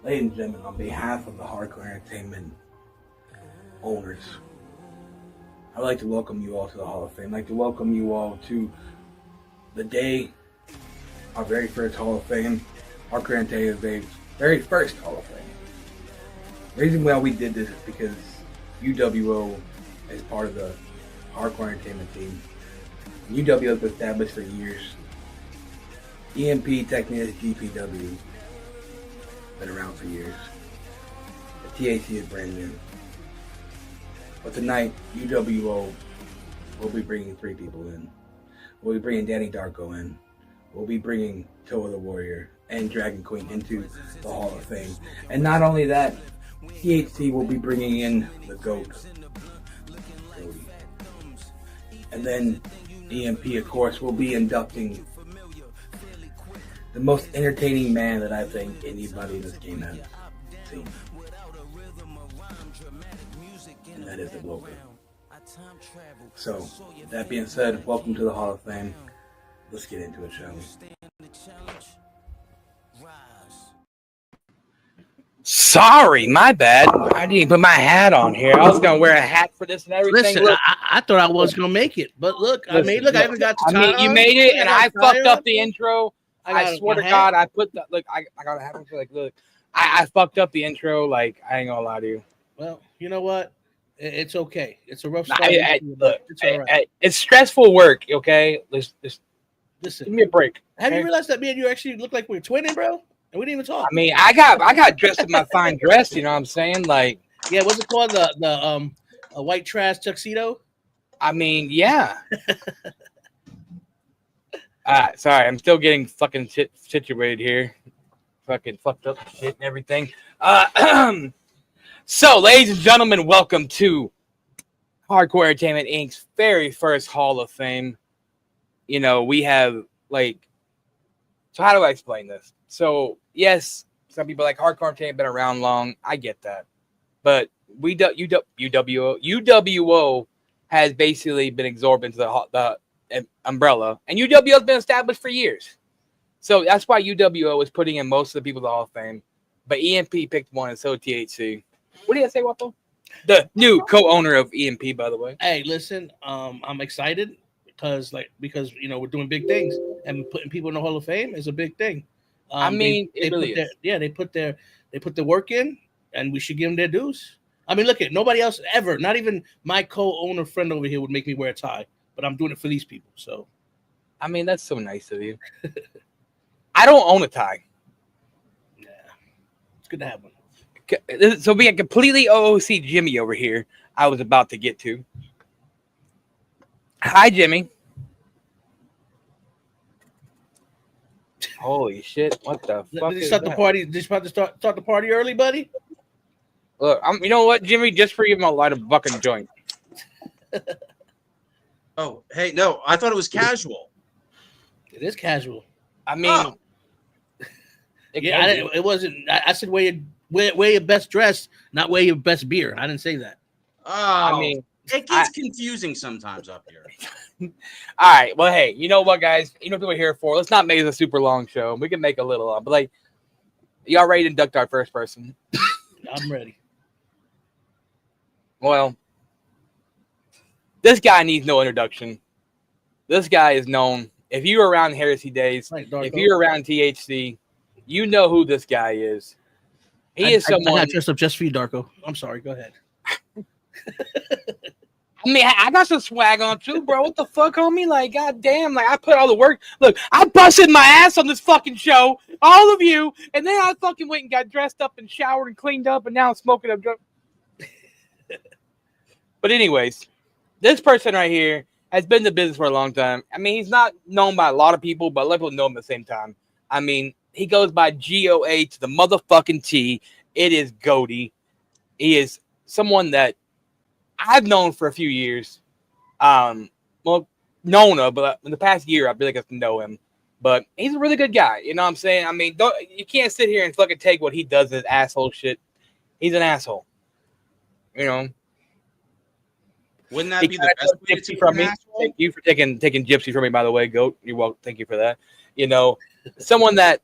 Ladies and gentlemen, on behalf of the Hardcore Entertainment owners, I'd like to welcome you all to the Hall of Fame. I'd like to welcome you all to the day, our very first Hall of Fame, Hardcore Entertainment's very first Hall of Fame. The reason why we did this is because UWO is part of the Hardcore Entertainment team. UWO has been established for years. EMP, Technics, GPW, been around for years. The THC is brand new. But tonight, UWO will be bringing 3 people in. We'll be bringing Danny Darko in. We'll be bringing Toa the Warrior and Dragon Queen into the Hall of Fame. And not only that, THC will be bringing in the GOAT, Cody. And then EMP, of course, will be inducting the most entertaining man that I think anybody in this game has seen. And that is the Woken. So, that being said, welcome to the Hall of Fame. Let's get into it, shall we? Sorry, my bad. I didn't put my hat on here. I was gonna wear a hat for this and everything. Listen, I thought I was gonna make it, but look, I haven't got to. You made it, and I fucked up the intro. I swear to God, I put the look. I gotta have it. Like, look, I fucked up the intro. Like, I ain't gonna lie to you. Well, you know what? It's okay. It's a rough start. Look, it's all right. It's stressful work. Okay, listen. Give me a break. Have you realized that me and you actually look like we're twinning, bro? And we didn't even talk. I mean, I got dressed in my fine dress. You know what I'm saying? Like, yeah, what's it called? The a white trash tuxedo. I mean, yeah. Sorry, I'm still getting fucking situated here. Fucking fucked up shit and everything. So, ladies and gentlemen, welcome to Hardcore Entertainment Inc.'s very first Hall of Fame. You know, we have, like... So, how do I explain this? So, yes, some people are like, Hardcore Entertainment been around long. I get that. But UWO has basically been absorbed into the umbrella, and UWO has been established for years. So that's why UWO is putting in most of the people to the Hall of Fame. But EMP picked one, and so THC. What do you say, Wapo? The new co-owner of EMP, by the way. Hey, listen, I'm excited because you know we're doing big things, and putting people in the Hall of Fame is a big thing. I mean, it really is. They put the work in, and we should give them their dues. I mean, look at nobody else ever, not even my co-owner friend over here would make me wear a tie. But I'm doing it for these people, so. I mean, that's so nice of you. I don't own a tie. Yeah, it's good to have one. So being completely OOC Jimmy over here, I was about to get to. Hi, Jimmy. Holy shit! What the fuck? Did you start the party? Did you about to start the party early, buddy? Look, you know what, Jimmy? Just for you, I'm gonna light a fucking joint. Oh, hey, no, I thought it was casual. It is casual. I mean, it wasn't. I said wear your best dress, not wear your best beer. I didn't say that. Oh, I mean, it gets confusing sometimes up here. All right, well, hey, you know what, guys? You know what we're here for. Let's not make this a super long show. We can make a little long, but like, y'all ready to induct our first person? I'm ready. Well. This guy needs no introduction. This guy is known. If you were around Heresy Days, if you're around THC, you know who this guy is. He is someone. I got dressed up just for you, Darko. I'm sorry. Go ahead. I mean, I got some swag on too, bro. What the fuck, homie? Like, goddamn, like I put all the work. Look, I busted my ass on this fucking show, all of you, and then I fucking went and got dressed up and showered and cleaned up, and now I'm smoking up. But anyways. This person right here has been in the business for a long time. I mean, he's not known by a lot of people, but a lot of people know him at the same time. I mean, he goes by GOA to the motherfucking T. It is Goaty. He is someone that I've known for a few years. Well, known, but in the past year, I've really got to know him. But he's a really good guy. You know what I'm saying? I mean, you can't sit here and fucking take what he does as asshole shit. He's an asshole. You know? Wouldn't that be the best way to from me? Thank you for taking Gypsy from me, by the way, Goat. You're welcome. Thank you for that. You know, someone that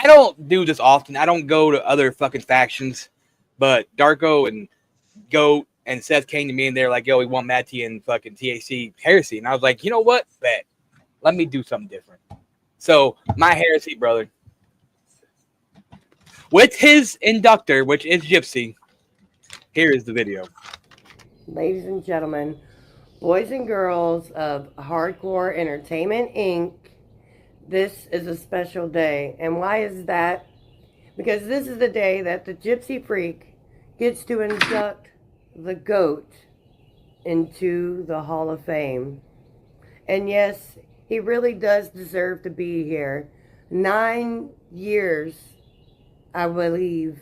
I don't do this often. I don't go to other fucking factions, but Darko and Goat and Seth came to me and they're like, yo, we want Matty and fucking TAC Heresy. And I was like, you know what? Bet. Let me do something different. So my Heresy brother, with his inductor, which is Gypsy, here is the video. Ladies and gentlemen, boys and girls of Hardcore Entertainment Inc., this is a special day. And why is that? Because this is the day that the Gypsy Freak gets to induct the GOAT into the Hall of Fame. And yes, he really does deserve to be here. 9 years, I believe.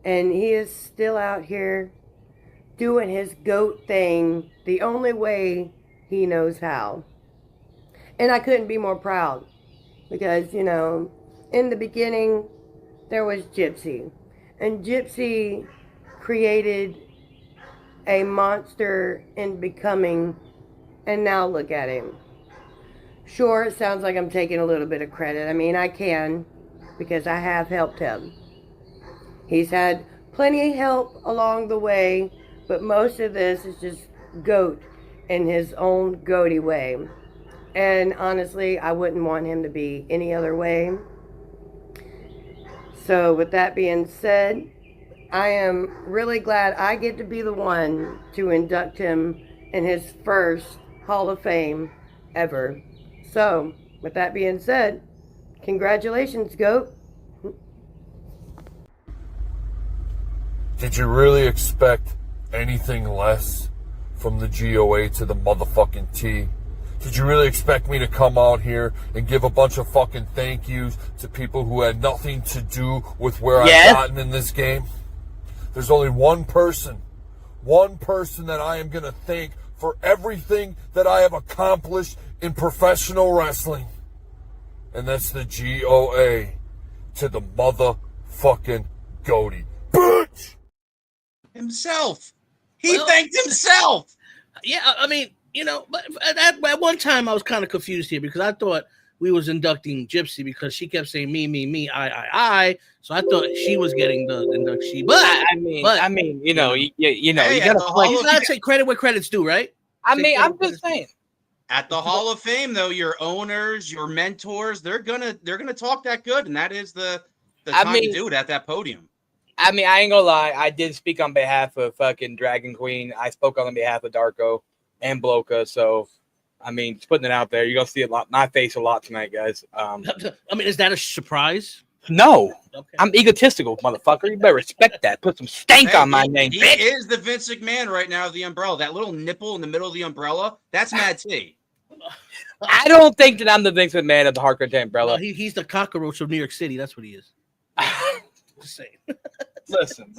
And he is still out here doing his GOAT thing the only way he knows how. And I couldn't be more proud because, you know, in the beginning, there was Gypsy. And Gypsy created a monster in becoming, and now look at him. Sure, it sounds like I'm taking a little bit of credit. I mean, I can, because I have helped him. He's had plenty of help along the way, but most of this is just GOAT in his own goaty way. And honestly, I wouldn't want him to be any other way. So with that being said, I am really glad I get to be the one to induct him in his first Hall of Fame ever. So with that being said, congratulations, GOAT. Did you really expect anything less from the GOA to the motherfucking T? Did you really expect me to come out here and give a bunch of fucking thank yous to people who had nothing to do with where I've gotten in this game? There's only one person that I am going to thank for everything that I have accomplished in professional wrestling. And that's the GOA to the motherfucking goatee. Bitch! Himself. He thanked himself. Yeah, I mean, you know, but at one time I was kind of confused here because I thought we was inducting Gypsy because she kept saying me, I. So I thought she was getting the induction. But I mean, you know, hey, you gotta like you gotta take credit where credit's due, right? I'm just saying. At the Hall of Fame, though, your owners, your mentors, they're gonna talk that good, and that is the time to do it at that podium. I mean, I ain't gonna lie. I did speak on behalf of fucking Dragon Queen. I spoke on behalf of Darko and Bloka. So, I mean, just putting it out there. You're gonna see my face a lot tonight, guys. I mean, is that a surprise? No, okay. I'm egotistical, motherfucker. You better respect that. Put some stank on my name. He is the Vince McMahon right now of the umbrella. That little nipple in the middle of the umbrella, that's Mad T. I don't think that I'm the Vince McMahon of the Hardcore umbrella. No, he's the cockroach of New York City. That's what he is. Just saying. Listen.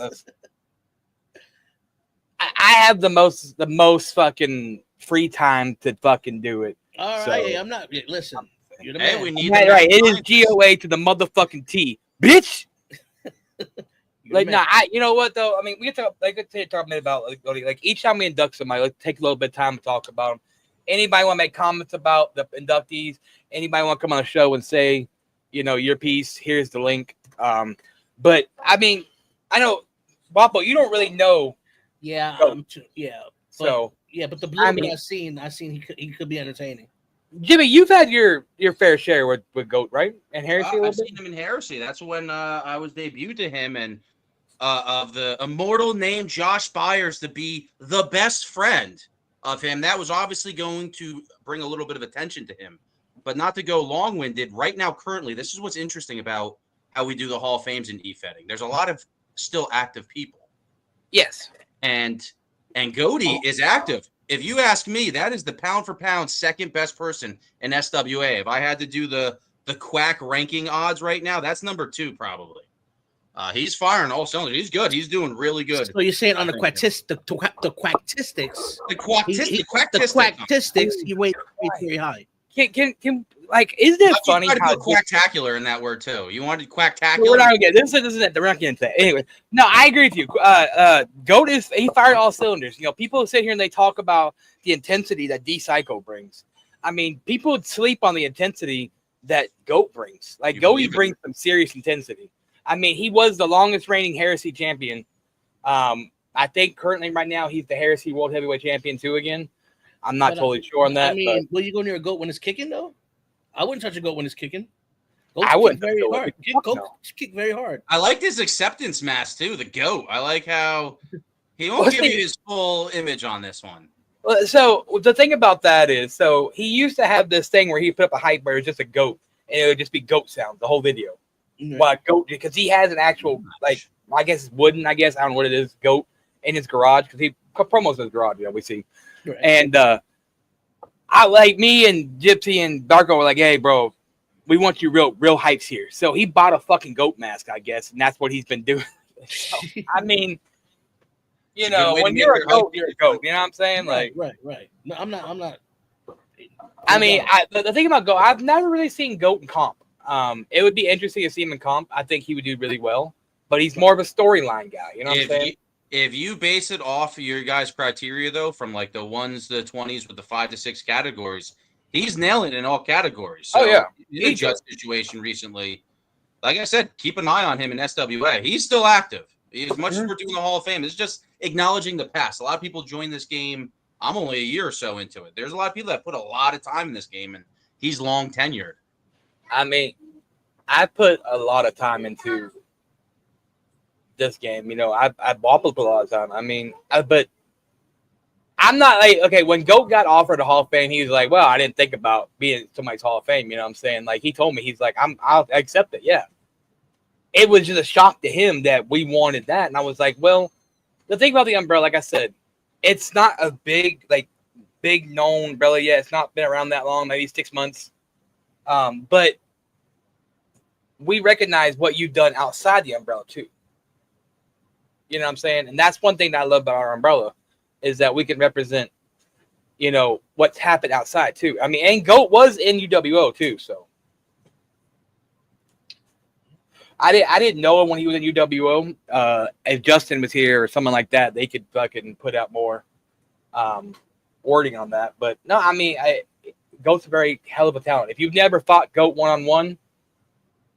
I have the most fucking free time to fucking do it. All right, hey, I'm not. Listen, you're the man. We need right. It is GOA to the motherfucking T, bitch. Like, nah, you know what though? I mean, we can talk. Like, let's talk a minute about like each time we induct somebody, let's take a little bit of time to talk about them. Anybody want to make comments about the inductees? Anybody want to come on the show and say, you know, your piece? Here's the link. But I mean, I know, Wapo, you don't really know. Yeah, yeah. So but the little bit I've seen he could be entertaining. Jimmy, you've had your fair share with Goat, right? And Heresy. I've seen him in Heresy. That's when I was debuted to him, and of the immortal name Josh Byers to be the best friend of him. That was obviously going to bring a little bit of attention to him, but not to go long-winded. Right now, currently, this is what's interesting about how we do the Hall of Fames in e-fetting. There's a lot of still active people. Yes. And Goaty is active. If you ask me, that is the pound for pound second best person in SWA. If I had to do the quack ranking odds right now, that's number 2 probably. He's firing all cylinders. He's good. He's doing really good. So you're saying on the quackistics, he weighs very high. Can like, isn't it funny how quacktacular in that word too? You wanted quacktacular? We're not gonna get this. Isn't it? We're not getting that. Anyway, no, I agree with you. Goat he fired all cylinders. You know, people sit here and they talk about the intensity that D Psycho brings. I mean, people would sleep on the intensity that GOAT brings. Like, You Goaty believe it. brings some serious intensity. I mean, he was the longest reigning Heresy champion. I think currently right now he's the Heresy World Heavyweight Champion too again. I'm not totally sure on that. I mean, will you go near a goat when it's kicking though? I wouldn't touch a goat when it's kicking. Goats I wouldn't kick very touch a goat. hard. Fuck no. Goats kick very hard. I like his acceptance mask too, the GOAT. I like how he won't Well, give see- you his full image on this one. Well, so the thing about that is, so he used to have this thing where he put up a hype where it was just a goat, and it would just be goat sounds the whole video. Right. Well, goat, because he has an actual, like, I guess it's wooden, I don't know what it is, goat in his garage, because he promos his garage, we see. Right. And I like me and Gypsy and Darko were like, hey, bro, we want you real hypes here. So he bought a fucking goat mask, I guess, and that's what he's been doing. So, I mean, you It's a good know, way to when get you're a your goat, hype. you're a goat. You know what I'm saying? Like, right. No, I'm not. I mean, the thing about Goat, I've never really seen Goat in comp. It would be interesting to see him in comp. I think he would do really well, but he's more of a storyline guy. You know what I'm saying? If you base it off of your guys' criteria, though, from like the 1s to the 20s with the 5 to 6 categories, he's nailing it in all categories. So Oh, yeah. in the judge situation recently, like I said, keep an eye on him in SWA. He's still active. As much as we're doing the Hall of Fame, it's just acknowledging the past. A lot of people join this game. I'm only a year or so into it. There's a lot of people that put a lot of time in this game, and he's long tenured. I mean, I put a lot of time into this game. You know, I put a lot of time. I mean, but I'm not like, okay, when Goat got offered a Hall of Fame, he was like, well, I didn't think about being somebody's Hall of Fame. You know what I'm saying? Like, he told me, he's like, I'll accept it. Yeah. It was just a shock to him that we wanted that. And I was like, well, the thing about the umbrella, like I said, it's not a big known umbrella yet. It's not been around that long, maybe 6 months. But we recognize what you've done outside the umbrella too. You know what I'm saying? And that's one thing that I love about our umbrella is that we can represent, you know, what's happened outside too. I mean, and Goat was in UWO too, so I didn't know him when he was in UWO. If Justin was here or someone like that, they could fucking put out more wording on that. But no, I mean, Goat's a very hell of a talent. If you've never fought Goat one-on-one,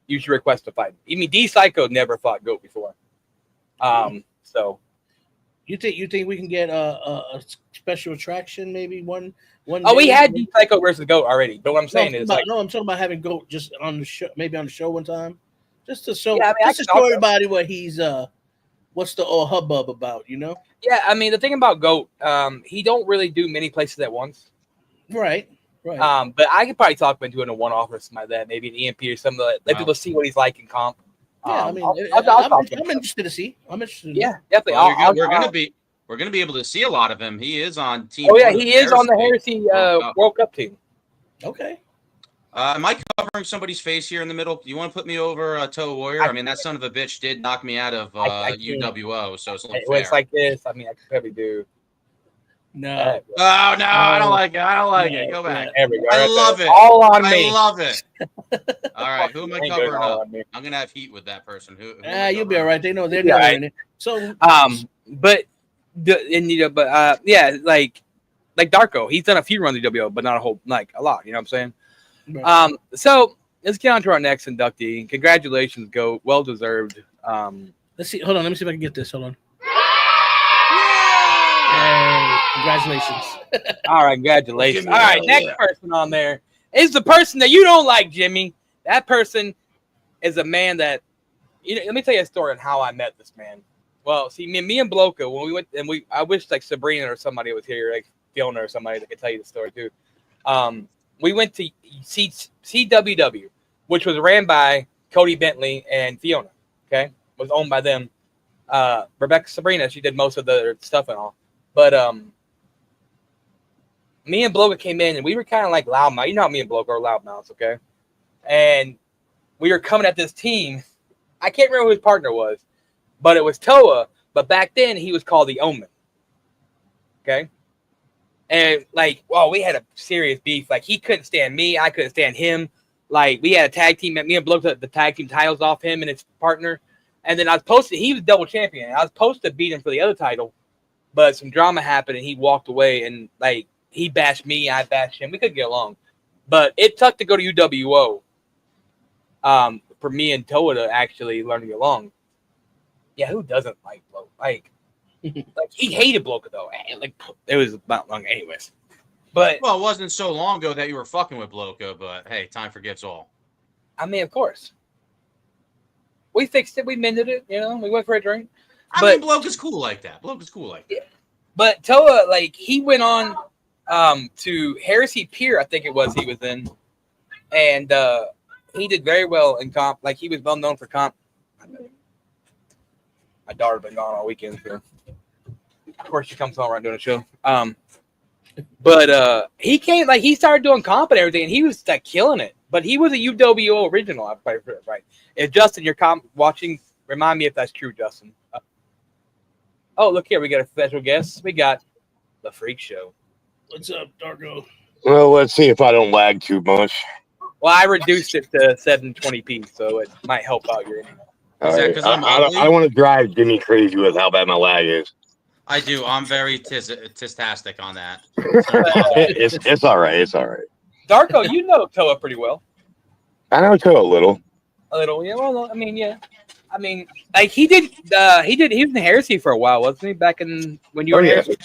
you should request a fight. Even D Psycho never fought Goat before. So You think we can get a special attraction? Maybe one. oh, we had D Psycho versus Goat already. But what I'm saying is, like, I'm talking about having Goat just on the show, maybe on the show one time, just to show, Yeah, I mean, I just to can show also- everybody what he's what's the old hubbub about, you know? yeah, I mean, the thing about Goat, he don't really do many places at once. Right. But I could probably talk him into a one-off or something like that, maybe an EMP or something. Let people see what he's like in comp. Yeah, I mean, I'll talk to him. I'm interested to see. I'm interested. To Yeah, definitely. Well, we're gonna be able to see a lot of him. He is on team. Oh yeah, one of he is on the Heresy World Cup. World Cup team. Okay. Am I covering somebody's face here in the middle? Do you want to put me over Toe Warrior? I mean, that son of a bitch did knock me out of I can't. UWO, so it's a little When fair. it's like this, I mean, I could probably do. No. Oh no, I don't like it. I don't like it. Go back. There we go. I right love there. it. All on me. I love it. All right, who am I Ain't good, covering all up? on me. I'm gonna have heat with that person. Who am I You'll be covering all up? right. They know they're Yeah, not right. in it. So But yeah, like Darko, he's done a few runs of WO, but not a lot. You know what I'm saying? right. So let's get on to our next inductee. Congratulations, Goat. Well deserved. Let's see. Hold on. Let me see if I can get this. Hold on. Hey, congratulations. All right, congratulations. Give All me right, that, next yeah. person on there is the person that you don't like, Jimmy. That person is a man that, you know, let me tell you a story on how I met this man. Well, see, me and Bloka, when we went, and I wish like Sabrina or somebody was here, like Fiona or somebody that could tell you the story too. We went to CWW, which was ran by Cody Bentley and Fiona. Okay, was owned by them. Rebecca Sabrina, she did most of the stuff and all. But me and Bloka came in, and we were kind of like loudmouth. You know how me and Bloka are loudmouths, okay? And we were coming at this team. I can't remember who his partner was, but it was Toa. But back then, he was called the Omen. Okay? And, like, well, we had a serious beef. Like, he couldn't stand me. I couldn't stand him. Like, we had a tag team. Me and Bloke took the tag team titles off him and his partner. And then I was supposed to – he was double champion. I was supposed to beat him for the other title. But some drama happened, and he walked away. And, like, he bashed me. I bashed him. We couldn't get along. But it took to go to UWO for me and Toa to actually learn to get along. Yeah, who doesn't like Bloka? Like he hated Bloka though. Like it was not long, anyways. But Well, it wasn't so long ago that you were fucking with Bloka, but hey, time forgets all. I mean, of course, we fixed it. We mended it. You know, we went for a drink. I But- mean, Bloka's cool like that. Bloka's cool like that. But Toa, like, he went on to Heresy Pier, I think it was he was in, and he did very well in comp. Like, he was well known for comp. My daughter's been gone all weekend, so of course she comes home right doing a show. But he came, like, he started doing comp and everything, and he was like killing it. But he was a UWO original, I probably heard it right. If Justin, you're watching, remind me if that's true, Justin. Oh, look here, we got a special guest. We got the Freak Show. What's up, Darko? Well, let's see if I don't lag too much. Well, I reduced it to 720p, so it might help out your internet. Is that 'cause I'm I ugly? don't want to drive Jimmy crazy with how bad my lag is. I do. I'm very tistastic on that. It's all right. It's all right. Darko, you know Toa pretty well. I know too a little. A little, yeah. Well, I mean, yeah. I mean, like he was in Heresy for a while, wasn't he? Back in when you were in yeah. Heresy.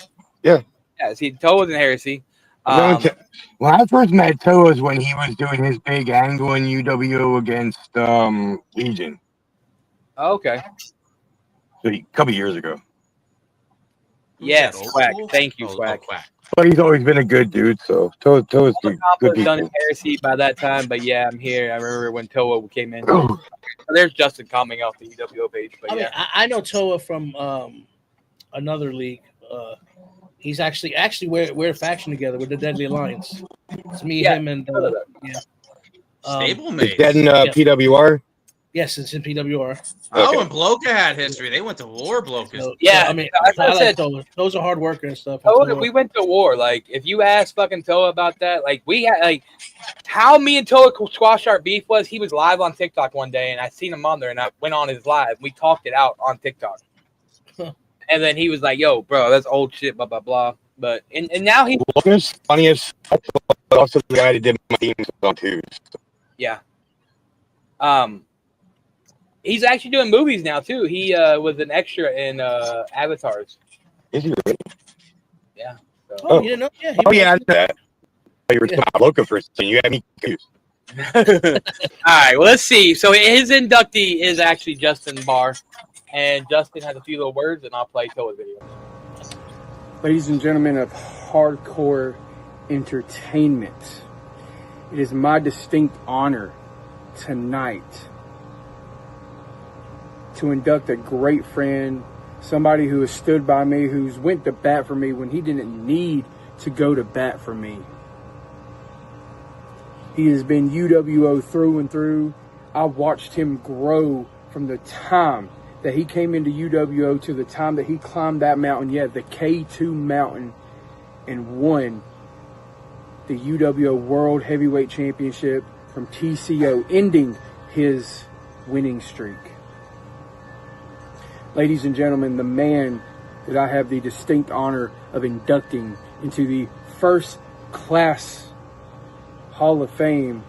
Yeah. Yeah. See, Toa was in Heresy. When I first met Toa was when he was doing his big angle in UWO against Legion. Okay. So a couple years ago. Who's Yes, that, old Quack. school? Thank you, Oh, Quack. Quack. But he's always been a good dude. So Toa's Comp good was done in people. Heresy by that time, but yeah, I'm here. I remember when Toa came in. There's Justin commenting off the UWO page, but I mean, yeah. I know Toa from another league. He's actually we're a faction together with the Deadly Alliance. It's me, Yeah. him, and yeah. Stablemate. Is that in Yeah. PWR? Yes, it's in PWR. Oh, Okay. and Bloka had history. They went to war, Blokas. So, Yeah, I mean, as I I like said- Toa. Those are hard worker and stuff. Toa, we went to war. Like, if you ask fucking Toa about that, like, we had, like, how me and Toa squashed our beef was he was live on TikTok one day, and I seen him on there, and I went on his live. We talked it out on TikTok. And then he was like, yo, bro, that's old shit, blah, blah, blah. But, and now he, Lucas, funniest, but also the guy that did my theme song too. yeah. He's actually doing movies now, too. He was an extra in Avatars. Is he really? Yeah. So. Oh, you didn't know? Yeah. Oh yeah, I knew that. You were talking about Loca for a second. You had me confused. All right, well, let's see. So his inductee is actually Justin Barr, and Justin has a few little words, and I'll play Toa's video. Ladies and gentlemen of Hardcore Entertainment, it is my distinct honor tonight to induct a great friend, somebody who has stood by me, who's went to bat for me when he didn't need to go to bat for me. He has been UWO through and through. I watched him grow from the time that he came into UWO to the time that he climbed that mountain, the K2 mountain, and won the UWO World Heavyweight Championship from TCO, ending his winning streak. Ladies and gentlemen, the man that I have the distinct honor of inducting into the first class Hall of Fame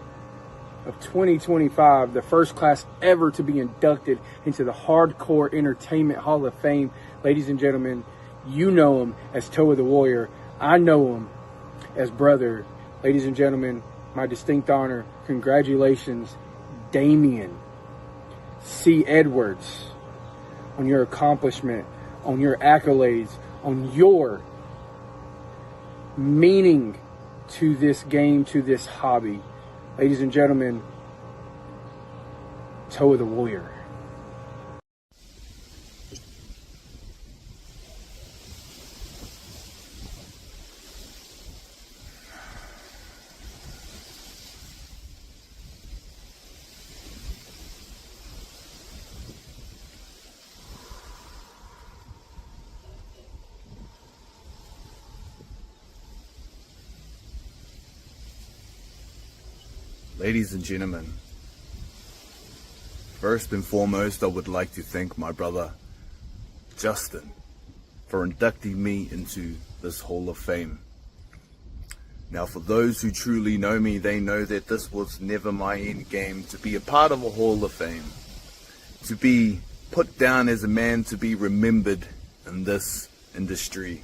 of 2025, the first class ever to be inducted into the Hardcore Entertainment Hall of Fame. Ladies and gentlemen, you know him as Toa the Warrior. I know him as brother. Ladies and gentlemen, my distinct honor, congratulations, Damian C. Edwards, on your accomplishment, on your accolades, on your meaning to this game, to this hobby. Ladies and gentlemen, Toa the Warrior. Ladies and gentlemen, first and foremost, I would like to thank my brother, Justin, for inducting me into this Hall of Fame. Now, for those who truly know me, they know that this was never my end game, to be a part of a Hall of Fame, to be put down as a man to be remembered in this industry.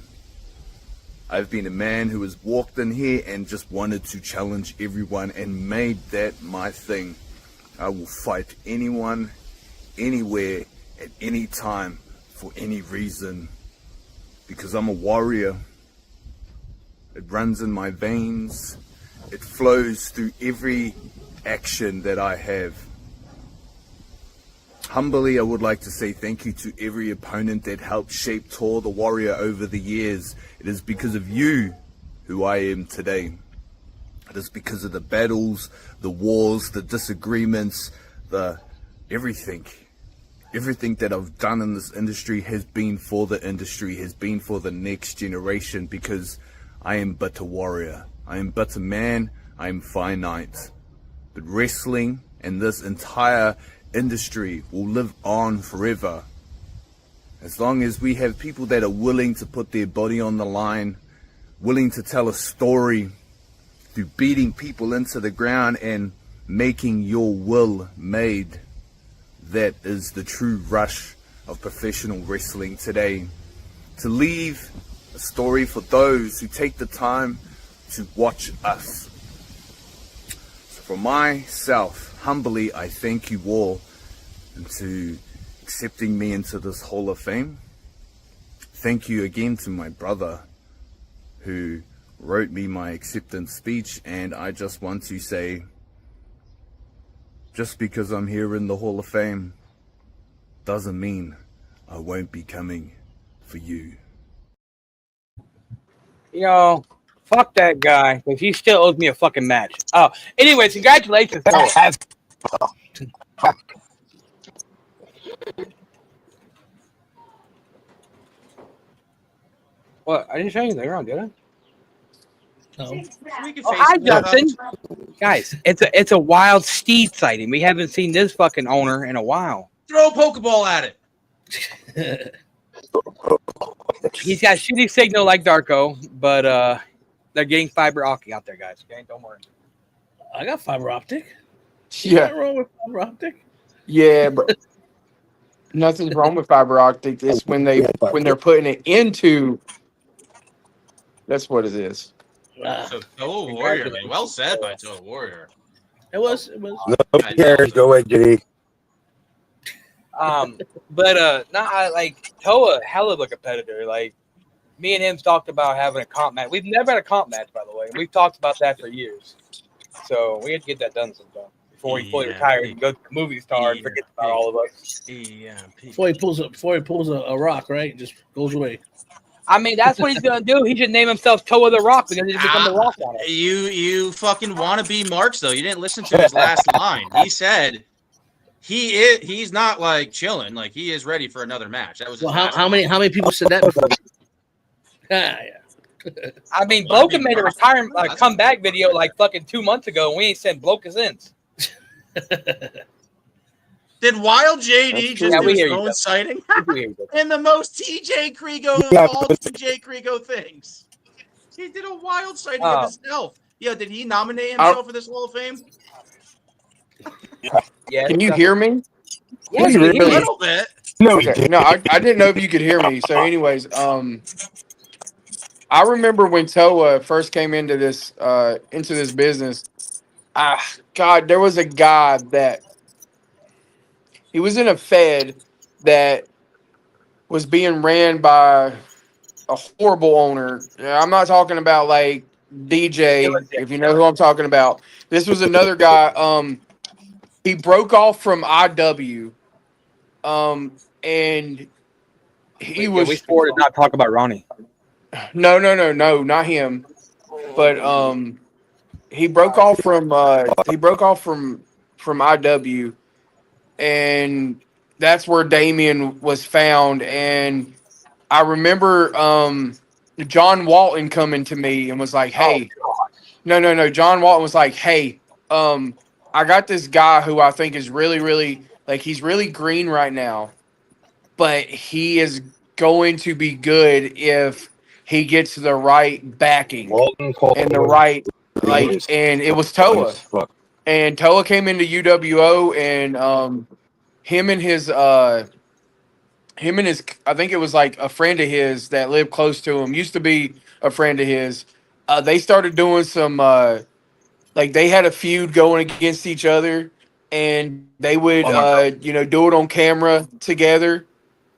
I've been a man who has walked in here and just wanted to challenge everyone and made that my thing. I will fight anyone, anywhere, at any time, for any reason, because I'm a warrior. It runs in my veins. It flows through every action that I have. Humbly, I would like to say thank you to every opponent that helped shape Tor the Warrior over the years. It is because of you who I am today. It is because of the battles, the wars, the disagreements, the everything. Everything that I've done in this industry has been for the industry, has been for the next generation, because I am but a warrior. I am but a man. I am finite. But wrestling and this entire industry will live on forever. As long as we have people that are willing to put their body on the line, willing to tell a story through beating people into the ground and making your will made. That is the true rush of professional wrestling today. To leave a story for those who take the time to watch us. So for myself, humbly, I thank you all into accepting me into this Hall of Fame. Thank you again to my brother who wrote me my acceptance speech, and I just want to say, just because I'm here in the Hall of Fame doesn't mean I won't be coming for you. You know, fuck that guy, because he still owes me a fucking match. Oh, anyways, congratulations. What? I didn't say anything wrong, did I? No. Oh, hi, Justin. Guys, it's a wild steed sighting. We haven't seen this fucking owner in a while. Throw a Pokeball at it. He's got shitty signal like Darko, but they're getting fiber optic out there, guys. Okay, don't worry. I got fiber optic. Yeah, Nothing wrong with fiber optic. yeah, but nothing's wrong with fiber optic. It's when they're putting it into. That's what it is. So Toa Warrior, man. Well said by Toa Warrior. It was. Nobody cares. Go ahead, Jimmy. But like Toa, hell of a competitor. Like me and him talked about having a comp match. We've never had a comp match, by the way. We've talked about that for years. So we have to get that done sometime before he fully retires and goes to the movie star and forgets about all of us. Before he pulls a rock, right? Just goes away. I mean, that's what he's gonna do. He should name himself Toa the Rock because he's become the Rock on it. You fucking want to be Marks though. You didn't listen to his last line. He said he's not like chilling. Like he is ready for another match. That was his last how line. many people said that before? Yeah. I mean, Bloka made a retirement comeback video like fucking 2 months ago, and we ain't sent Bloka since. Did Wild JD just do his own sighting? And the most TJ Kriego of all TJ Kriego things. He did a wild sighting of himself. Yeah, did he nominate himself for this Hall of Fame? Yeah. Can you hear me? Yeah, a little bit. No, okay. No, I didn't know if you could hear me. So, anyways, I remember when Toa first came into this business. God, there was a guy that he was in a Fed that was being ran by a horrible owner. I'm not talking about like DJ, if you know who I'm talking about. This was another guy. He broke off from IW, and he was. We swore to not talk about Ronnie. No, not him. But he broke off from IW, and that's where Damien was found. And I remember John Walton coming to me and was like, "Hey, no." John Walton was like, "Hey, I got this guy who I think is really, really like he's really green right now, but he is going to be good if he gets the right backing Walton Cole. and the right and it was Toa. And Toa came into UWO, and him and his I think it was like a friend of his that lived close to him, used to be a friend of his. They started doing some like they had a feud going against each other, and they would do it on camera together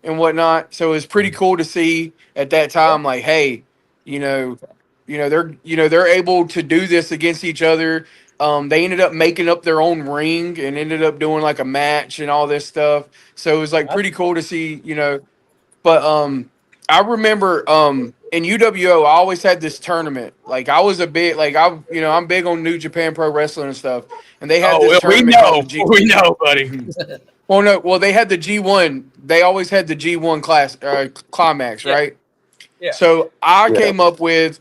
and whatnot. So it was pretty cool to see at that time, like, hey, they're able to do this against each other. They ended up making up their own ring and ended up doing like a match and all this stuff. So it was like pretty cool to see, But I remember in UWO, I always had this tournament. Like I was a big I'm big on New Japan Pro Wrestling and stuff. And they had this tournament called the we know, buddy. Well, they had the G1. They always had the G1 climax, right? Yeah. So I came up with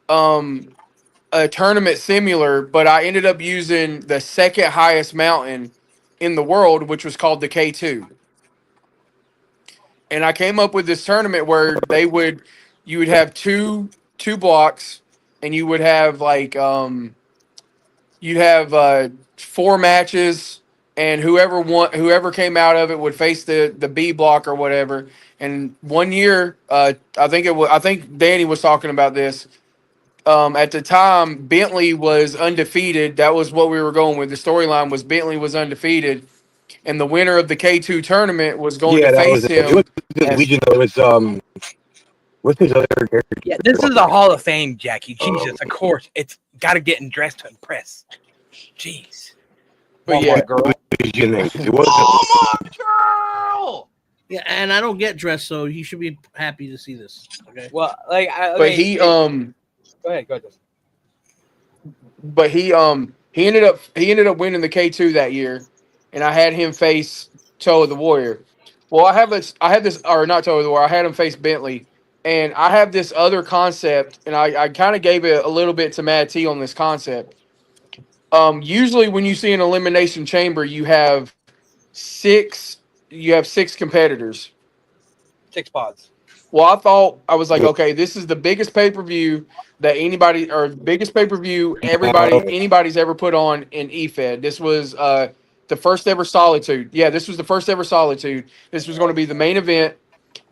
a tournament similar, but I ended up using the second highest mountain in the world, which was called the K2. And I came up with this tournament where you would have two blocks, and you would have you'd have 4 matches, and whoever came out of it would face the B block or whatever. And one year, I think Danny was talking about this. At the time, Bentley was undefeated. That was what we were going with. The storyline was Bentley was undefeated, and the winner of the K2 tournament was going to face him. What's his other character? Yeah, this is a Hall of Fame, Jackie. Jesus, of course, it's got to get dressed to impress. Jeez. But yeah, It wasn't. Oh my girl! Yeah, and I don't get dressed, so you should be happy to see this. Okay. Well, he Go ahead. But he ended up winning the K2 that year, and I had him face Toa the Warrior. Well, I had him face Bentley, and I have this other concept, and I kind of gave it a little bit to Mad T on this concept. Usually when you see an elimination chamber, you have six competitors. 6 pods. Well, I was like, okay, this is the biggest pay-per-view that anybody's ever put on in EFED. This was the first ever Solitude. Yeah, this was the first ever Solitude. This was going to be the main event,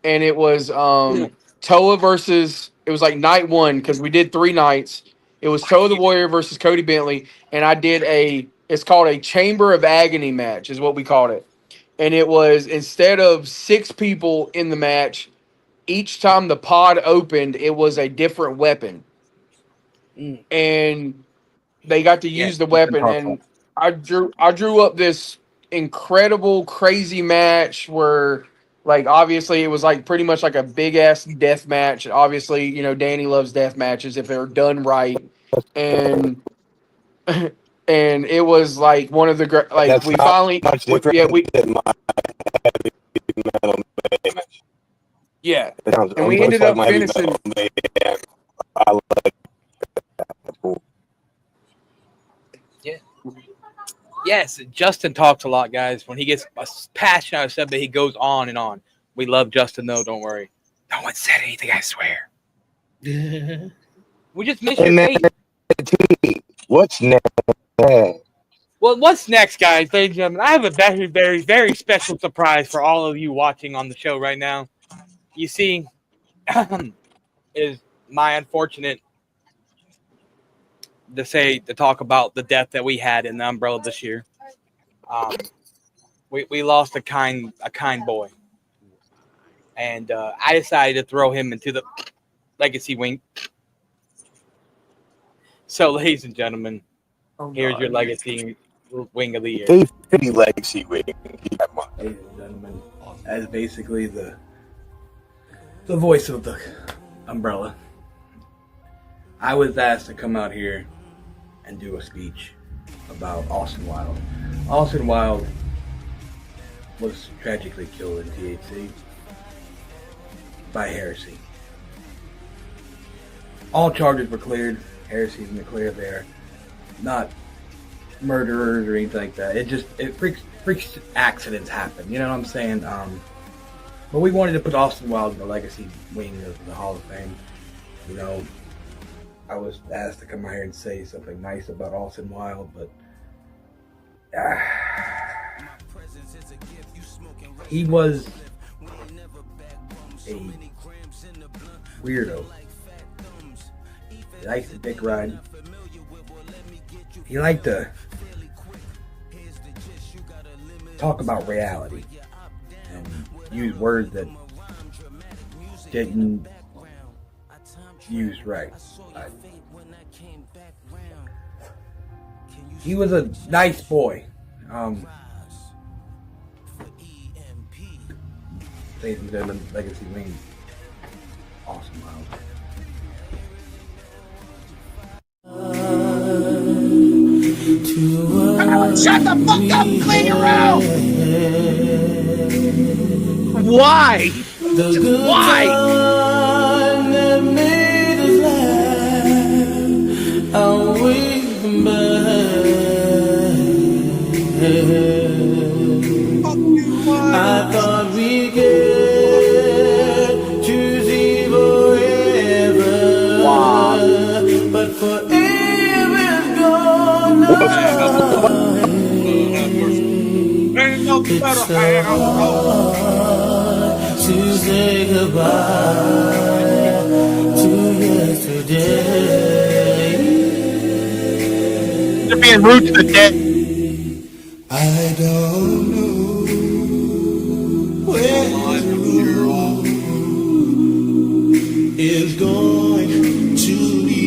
and it was Toa versus, it was like night 1 because we did 3 nights. It was Toa the Warrior versus Cody Bentley, and I did it's called a Chamber of Agony match is what we called it. And it was, instead of 6 people in the match, each time the pod opened, it was a different weapon. And they got to use the weapon. And I drew up this incredible, crazy match where, like, obviously it was like pretty much like a big ass death match. Obviously, Danny loves death matches if they're done right. And it was like one of the great, like, That's we not finally, much different than my heavy metal match. yeah. It sounds And we almost ended like up my heavy finishing. metal match. I like that. Yes, Justin talks a lot, guys. When he gets passionate about stuff, that he goes on and on. We love Justin, though. Don't worry. No one said anything, I swear. We just missed your face. What's next? Well, what's next, guys? Ladies and gentlemen, I have a very, very, very special surprise for all of you watching on the show right now. You see, is my unfortunate to talk about the death that we had in the Umbrella this year. We lost a kind boy, and I decided to throw him into the legacy wing. So, ladies and gentlemen, here's your legacy wing of the year. 850 legacy wing. Ladies and gentlemen, as basically the voice of the Umbrella, I was asked to come out here and do a speech about Austin Wilde. Austin Wilde was tragically killed in THC by heresy. All charges were cleared. Heresy's in the clear there. Not murderers or anything like that. It freaks accidents happen. You know what I'm saying? But we wanted to put Austin Wilde in the legacy wing of the Hall of Fame. You know, I was asked to come out here and say something nice about Austin Wild, but he was a weirdo. He likes to dick ride. He liked to talk about reality and use words that didn't use right. He was a nice boy. Ladies and gentlemen, Legacy Wing, Awesome Wild. Shut the fuck up, clean your room! Why? Why? I thought we could choose forever, but forever's gone now. It's so hard to say goodbye to yesterday. They're being rude to the dead. I don't know where is going to lead.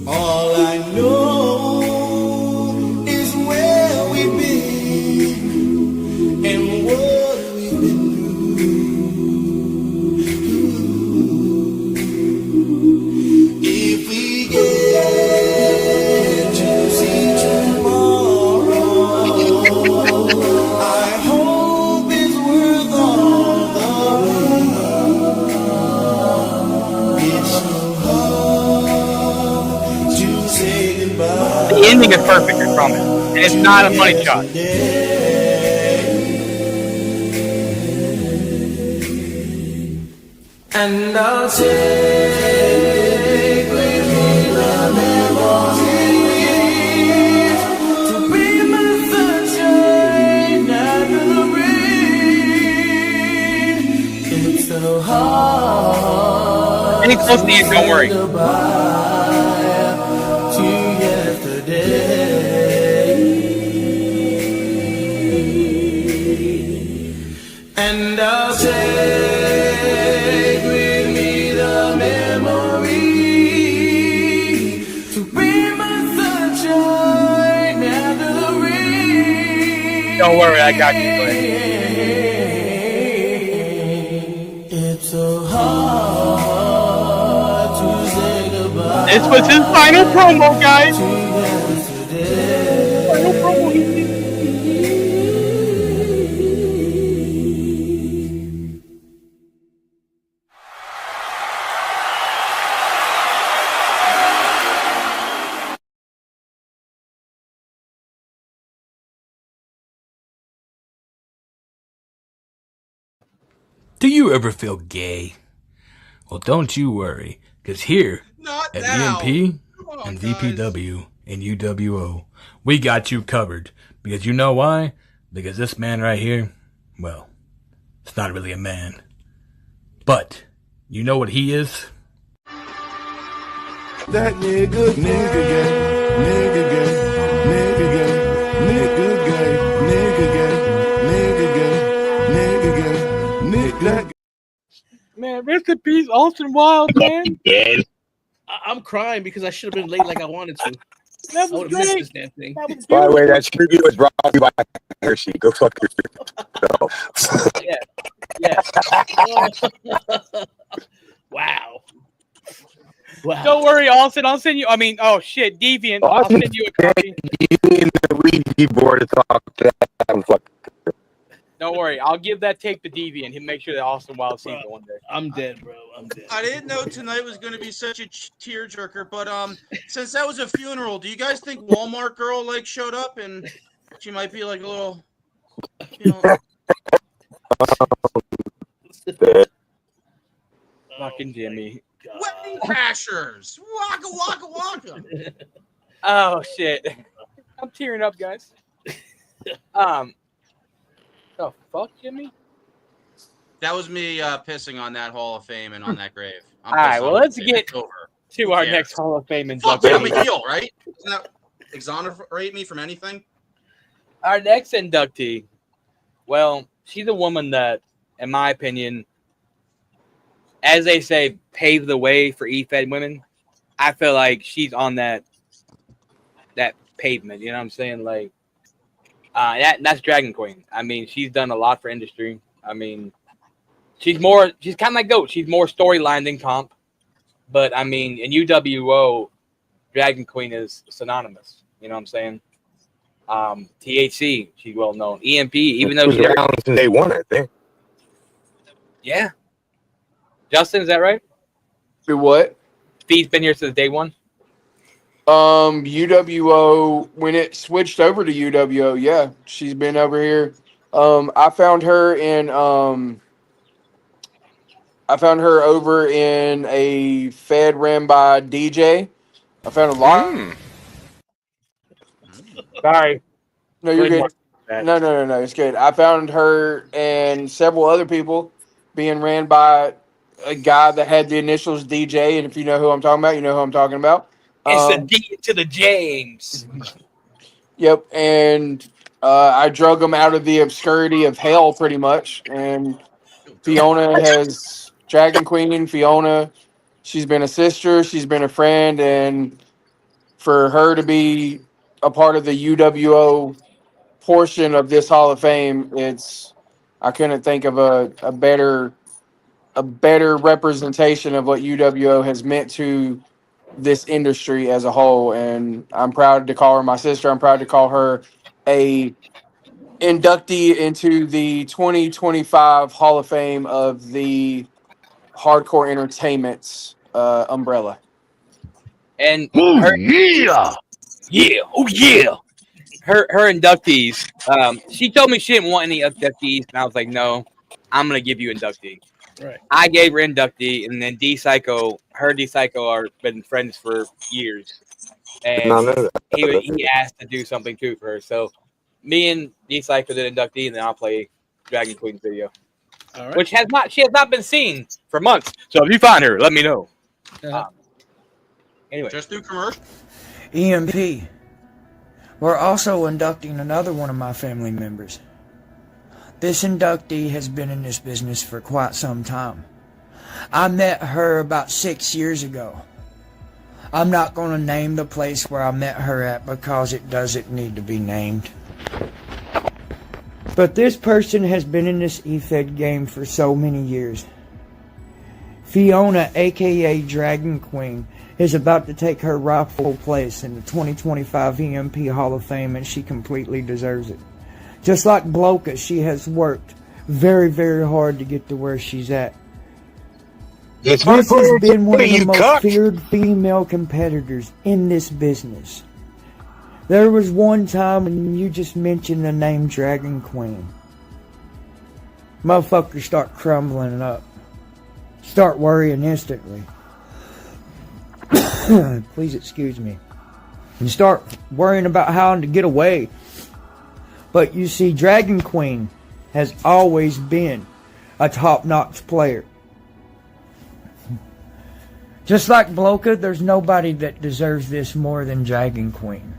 All I know is where we've been and what we've been through. If we get to see tomorrow, I hope it's worth all the wait. It's so hard to say goodbye. The ending is perfect, I promise. And it's not a money shot. And I'll take with me the memories to be my sunshine after the rain. It's so hard. Any close to the end, don't worry. Goodbye to yesterday. And I'll take with me the memory to be my sunshine after the rain. Don't worry, I got you, buddy. It's so hard to say goodbye. This was his final promo, guys. To yesterday. Final promo. Do you ever feel gay? Well, don't you worry, because here Not at now. EMP Come on, and guys. DPW and UWO, we got you covered. Because you know why? Because this man right here, well, it's not really a man. But, you know what he is? That nigga gay, nigga gay, nigga gay, nigga gay, nigga gay, nigga gay, nigga gay, nigga gay. Man, rest in peace, Austin Wild, man. I'm crying because I should have been late like I wanted to. That I was would have missed great. this damn thing. That was By the way, beautiful. that tribute was brought to you by Hershey. Go fuck yourself. Yeah. Wow. Wow. Don't worry, Austin. I'll send you. I mean, oh shit, Deviant. I'll send you a copy. You need the Ouija board to talk to that. Fuck. Don't worry, I'll give that tape to Deviant. He'll make sure that Austin Wild sees it one day. I'm dead, bro. I'm dead. I didn't know tonight was going to be such a tearjerker, but since that was a funeral, do you guys think Walmart girl like showed up and she might be like a little, you know? Fucking Jimmy. Wedding crashers. Waka waka waka. Oh shit. I'm tearing up, guys. The fuck, Jimmy? That was me pissing on that Hall of Fame and on that grave. I'm All right, pissed well, on let's it. get It's over. to Who our cares? next Hall of Fame Fuck yeah, I'm inductee. a heel, right? Doesn't that exonerate me from anything? Our next inductee, well, she's a woman that, in my opinion, as they say, paved the way for E-Fed women. I feel like she's on that pavement. You know what I'm saying? Like, that's Dragon Queen. I mean, she's done a lot for industry. I mean, she's kind of like GOAT. She's more storyline than comp. But I mean, in UWO, Dragon Queen is synonymous. You know what I'm saying? THC, she's well known. EMP, even though She was around since day one, I think. Yeah. Justin, is that right? Do what? Steve's been here since day one. UWO, when it switched over to UWO, yeah, she's been over here. I found her over in a Fed ran by DJ. I found a lot. Sorry. No, you're good. No, it's good. I found her and several other people being ran by a guy that had the initials DJ, and if you know who I'm talking about, you know who I'm talking about. It's the D to the James. Yep, and I drug them out of the obscurity of hell, pretty much. And Fiona has Dragon Queen. Fiona, she's been a sister, she's been a friend, and for her to be a part of the UWO portion of this Hall of Fame, I couldn't think of a better representation of what UWO has meant to this industry as a whole. And I'm proud to call her my sister. I'm proud to call her a inductee into the 2025 Hall of Fame of the Hardcore Entertainment's umbrella. And her inductees. She told me she didn't want any inductees, and I was like, no, I'm gonna give you inductee. Right. I gave her inductee, and then D-Psycho, her D-Psycho are been friends for years. And he asked to do something too for her. So me and D-Psycho did inductee, and then I'll play Dragon Queen's video. All right. Which she has not been seen for months. So if you find her, let me know. Anyway. Just do commercial. EMP. We're also inducting another one of my family members. This inductee has been in this business for quite some time. I met her about 6 years ago. I'm not going to name the place where I met her at because it doesn't need to be named. But this person has been in this E-Fed game for so many years. Fiona, aka Dragon Queen, is about to take her rightful place in the 2025 EMP Hall of Fame, and she completely deserves it. Just like Bloka, she has worked very, very hard to get to where she's at. This has been one of the most feared female competitors in this business. There was one time when you just mentioned the name Dragon Queen. Motherfuckers start crumbling up. Start worrying instantly. Please excuse me. And start worrying about how to get away. But you see, Dragon Queen has always been a top-notch player. Just like Bloka, there's nobody that deserves this more than Dragon Queen.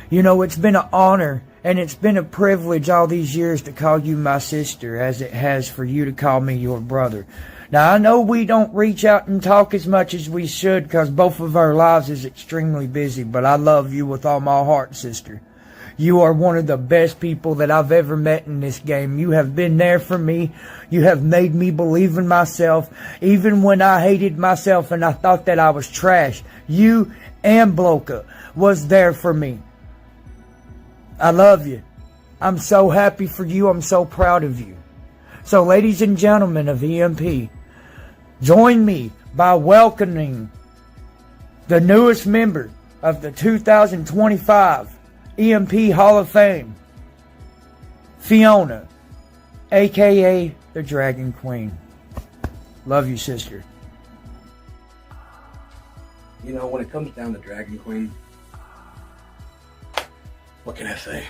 You know, it's been an honor and it's been a privilege all these years to call you my sister, as it has for you to call me your brother. Now, I know we don't reach out and talk as much as we should because both of our lives is extremely busy, but I love you with all my heart, sister. You are one of the best people that I've ever met in this game. You have been there for me. You have made me believe in myself. Even when I hated myself and I thought that I was trash, you and Bloka was there for me. I love you. I'm so happy for you. I'm so proud of you. So, ladies and gentlemen of EMP, join me by welcoming the newest member of the 2025 EMP Hall of Fame, Fiona, aka the Dragon Queen. Love you, sister. You know, when it comes down to Dragon Queen, what can I say?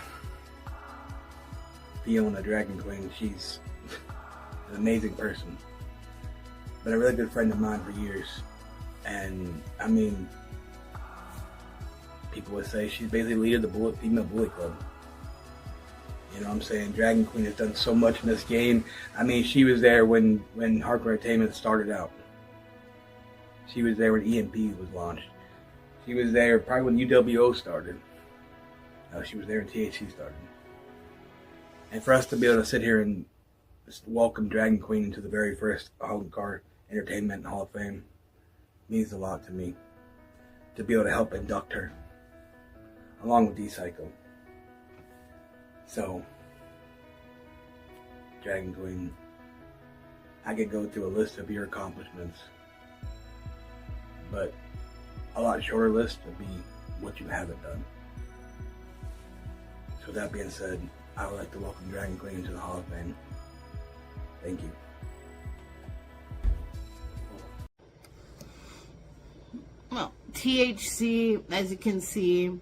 Fiona Dragon Queen, she's an amazing person. Been a really good friend of mine for years. And, I mean, people would say she's basically leader of the female Bullet Club. You know what I'm saying? Dragon Queen has done so much in this game. I mean, she was there when Hardcore Entertainment started out. She was there when EMP was launched. She was there probably when UWO started. She was there when THC started. And for us to be able to sit here and just welcome Dragon Queen into the very first Hardcore Entertainment Hall of Fame means a lot to me. To be able to help induct her, along with D-Psycho. So, Dragon Queen, I could go through a list of your accomplishments, but a lot shorter list would be what you haven't done. So with that being said, I would like to welcome Dragon Queen into the Hall of Fame. Thank you. Well, THC, as you can see,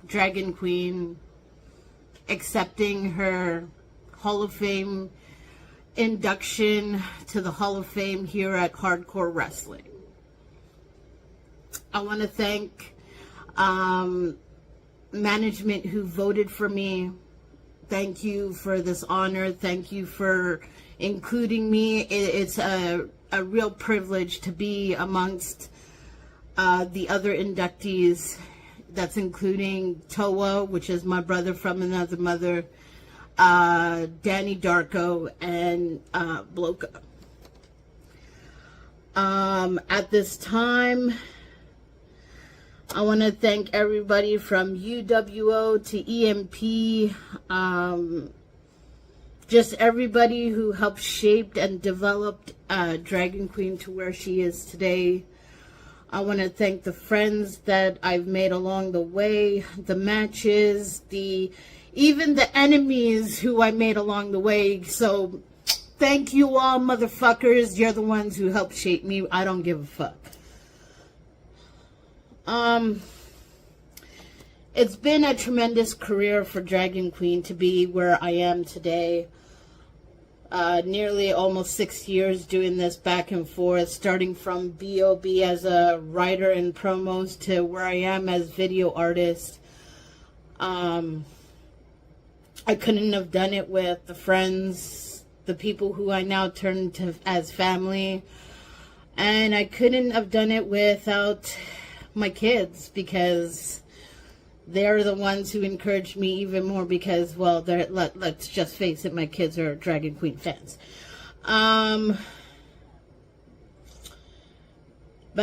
Dragon Queen accepting her Hall of Fame induction to the Hall of Fame here at Hardcore Wrestling. I want to thank management who voted for me. Thank you for this honor. Thank you for including me. It's a real privilege to be amongst the other inductees. That's including Toa, which is my brother from another mother, Danny Darko, and Bloka. At this time, I want to thank everybody from UWO to EMP, just everybody who helped shape and developed Dragon Queen to where she is today. I want to thank the friends that I've made along the way, the matches, even the enemies who I made along the way. So thank you all, motherfuckers. You're the ones who helped shape me. I don't give a fuck. It's been a tremendous career for Dragon Queen to be where I am today. Nearly almost 6 years doing this back and forth, starting from B.O.B. as a writer and promos to where I am as video artist. I couldn't have done it with the friends, the people who I now turn to as family. And I couldn't have done it without my kids, because they're the ones who encouraged me even more, because, well, let's just face it, my kids are Dragon Queen fans. But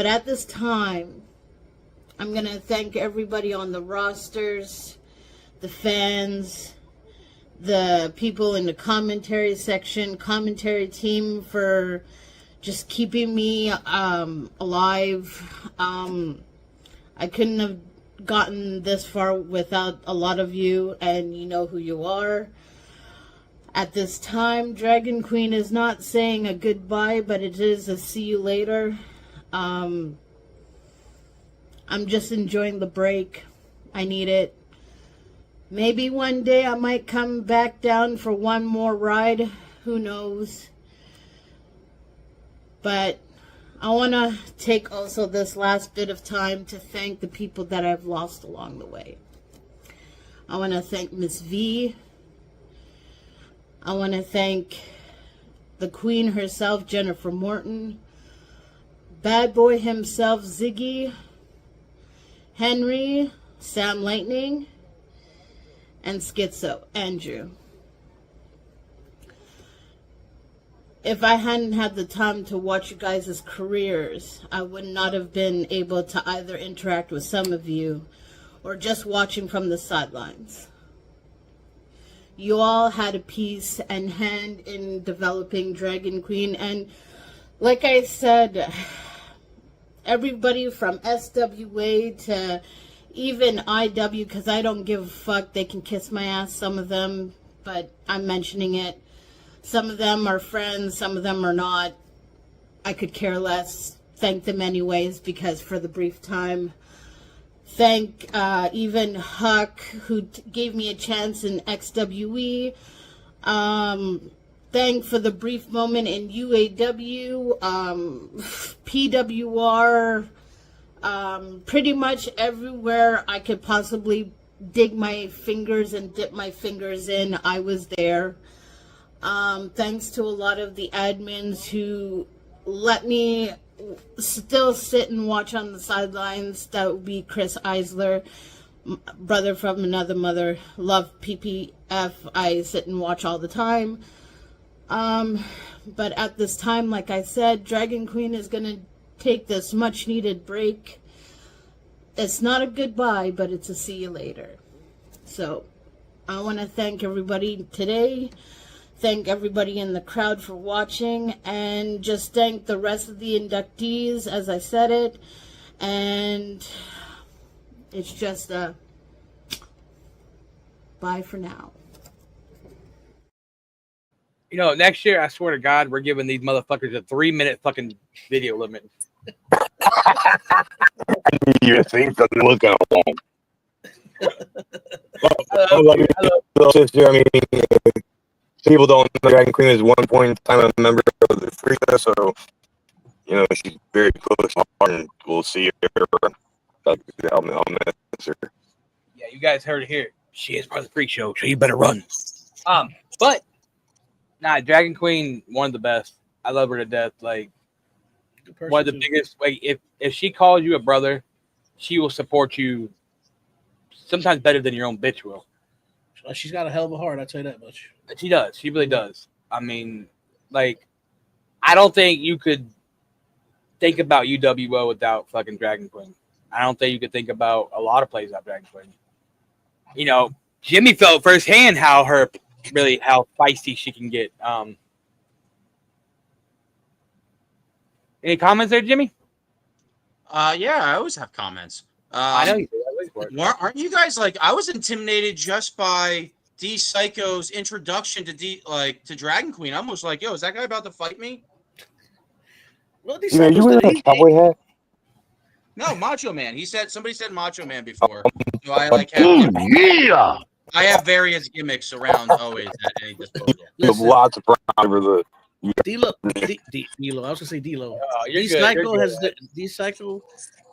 at this time, I'm going to thank everybody on the rosters, the fans, the people in the commentary section, commentary team for just keeping me alive. I couldn't have gotten this far without a lot of you, and you know who you are. At this time, Dragon Queen is not saying a goodbye, but it is a see you later. I'm just enjoying the break. I need it. Maybe one day I might come back down for one more ride. Who knows? But I want to take also this last bit of time to thank the people that I've lost along the way. I want to thank Miss V. I want to thank the Queen herself, Jennifer Morton. Bad Boy himself, Ziggy. Henry, Sam Lightning. And Schizo, Andrew. If I hadn't had the time to watch you guys' careers, I would not have been able to either interact with some of you or just watching from the sidelines. You all had a piece and hand in developing Dragon Queen, and like I said, everybody from SWA to even IW, because I don't give a fuck, they can kiss my ass, some of them, but I'm mentioning it. Some of them are friends, some of them are not. I could care less. thank them anyways, because for the brief time. Thank even Huck, who gave me a chance in XWE. Thank for the brief moment in UAW, PWR, pretty much everywhere I could possibly dig my fingers and dip my fingers in, I was there. Thanks to a lot of the admins who let me still sit and watch on the sidelines. That would be Chris Eisler, brother from another mother. Love PPF. I sit and watch all the time. But at this time, like I said, Dragon Queen is going to take this much needed break. It's not a goodbye, but it's a see you later. So I want to thank everybody today. Thank everybody in the crowd for watching, and just thank the rest of the inductees, as I said it. And it's just a bye for now. You know, next year, I swear to God, we're giving these motherfuckers a 3-minute fucking video limit. You think something was going on? Sister, I mean, people don't know Dragon Queen is one point in time a member of the Freaka, so you know she's very close to my heart, and we'll see her. I'll miss her. Yeah, you guys heard it here. She is part of the freak show, so you better run. But nah, Dragon Queen, one of the best. I love her to death. Like one of the biggest. Like if she calls you a brother, she will support you. Sometimes better than your own bitch will. She's got a hell of a heart, I'll tell you that much. She does. She really does. I mean, like, I don't think you could think about UWO without fucking Dragon Queen. I don't think you could think about a lot of plays without Dragon Queen. You know, Jimmy felt firsthand how feisty she can get. Any comments there, Jimmy? Yeah, I always have comments. I know you do. Aren't you guys like? I was intimidated just by D Psycho's introduction to Dragon Queen. I almost like, yo, is that guy about to fight me? Well, you wearing a cowboy hat? No, Macho Man. Somebody said Macho Man before. So I like have I have various gimmicks around always at any disposal. There's lots of pride for the. D-Lo. I was gonna say D-Lo. D-Psycho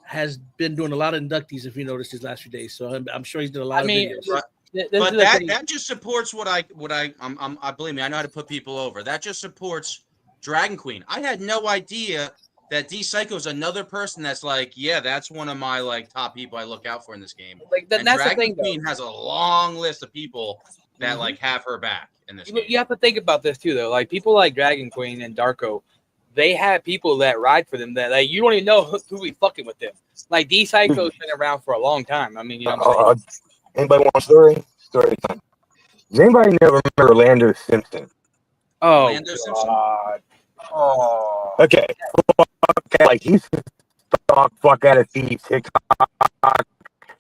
has been doing a lot of inductees, if you noticed his last few days. So I'm sure he's done a lot of videos. But that just supports what I believe me. I know how to put people over. That just supports Dragon Queen. I had no idea that D Psycho is another person that's like, yeah, that's one of my like top people I look out for in this game. Like that's Dragon the thing, Queen has a long list of people that like have her back in this game. You have to think about this too, though. Like people like Dragon Queen and Darko, they have people that ride for them that like you don't even know who we fucking with them. Like D Psycho's been around for a long time. I mean, you know what I'm saying? Anybody want a story? Story time. Does anybody never remember Orlando Simpson? Oh, Orlando Simpson. Oh. Okay. Like he's fuck out of thieves, TikTok,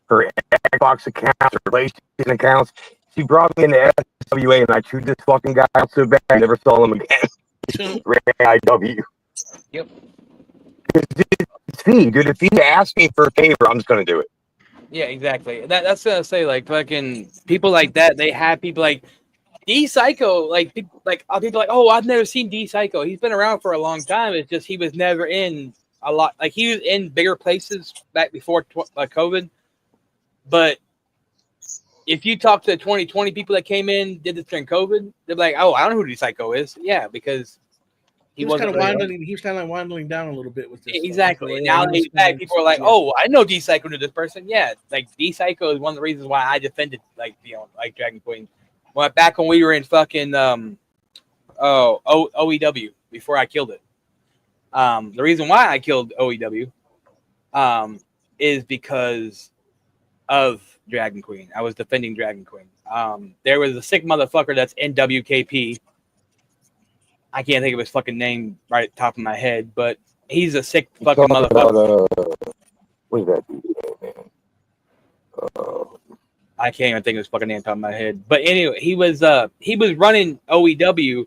her Xbox accounts, her PlayStation accounts. She brought me into SWA and I chewed this fucking guy out so bad I never saw him again. Ran IW. Yep. It's me, dude. If he asks me for a favor, I'm just gonna do it. Yeah, exactly. That's what I say. Like fucking people like that. They have people like D Psycho. Like people like oh, I've never seen D Psycho. He's been around for a long time. It's just he was never in a lot. Like he was in bigger places back before COVID. But if you talk to the 2020 people that came in, did this during COVID, they're like, oh, I don't know who D Psycho is. Yeah, because he was kind of winding. He was kind of winding down a little bit with this. Exactly. And now he's back. People are like, "Oh, I know D Psycho to this person." Yeah, like D Psycho is one of the reasons why I defended, like like Dragon Queen. Back when we were in fucking OEW before I killed it. The reason why I killed OEW, is because of Dragon Queen. I was defending Dragon Queen. There was a sick motherfucker that's in WKP. I can't think of his fucking name right at the top of my head, but he's a sick fucking motherfucker. What is that? I can't even think of his fucking name on top of my head. But anyway, he was running OEW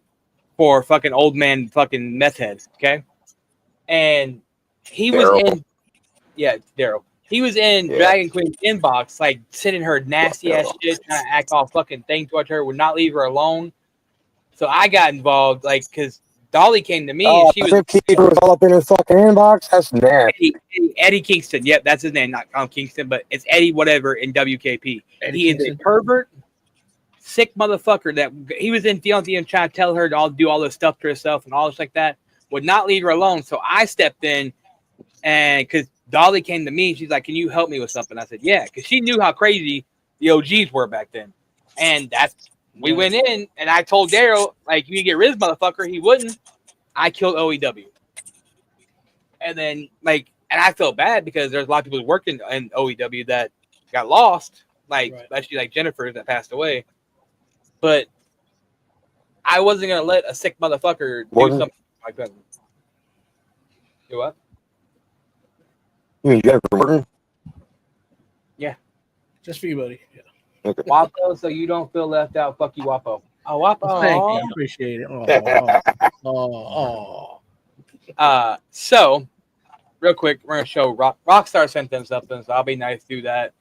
for fucking old man fucking meth head, okay? And he was Daryl. in. Yeah, Daryl. He was in Yeah. Dragon Queen's inbox, like sending her nasty ass shit, trying to act all fucking thing towards her, would not leave her alone. So I got involved, like, because Dolly came to me Oh, and she was Keith was all up in his fucking inbox. That's nasty. Eddie Kingston. Yep, that's his name, not Tom Kingston, but it's Eddie whatever in WKP. Eddie He is Kingston. a pervert, sick motherfucker that he was in Fiance and trying to tell her to all do all this stuff to herself and all this like that. Would not leave her alone. So I stepped in, and because Dolly came to me, she's like, "Can you help me with something?" I said, "Yeah," because she knew how crazy the OGs were back then. And that's we went in, and I told Daryl, like, "You get rid of this motherfucker." He wouldn't. I killed OEW. And then, like, and I felt bad because there's a lot of people working in OEW that got lost, like, especially like Jennifer that passed away. But I wasn't going to let a sick motherfucker do something like that. Do what? You mean Jennifer Morton? Yeah. Just for you, buddy. Yeah. Okay. Wapo, so you don't feel left out. Fuck you, Wapo. Oh, Wapo. Thank you. Appreciate it. So, real quick, we're going to show Rockstar sent them something, so I'll be nice to do that.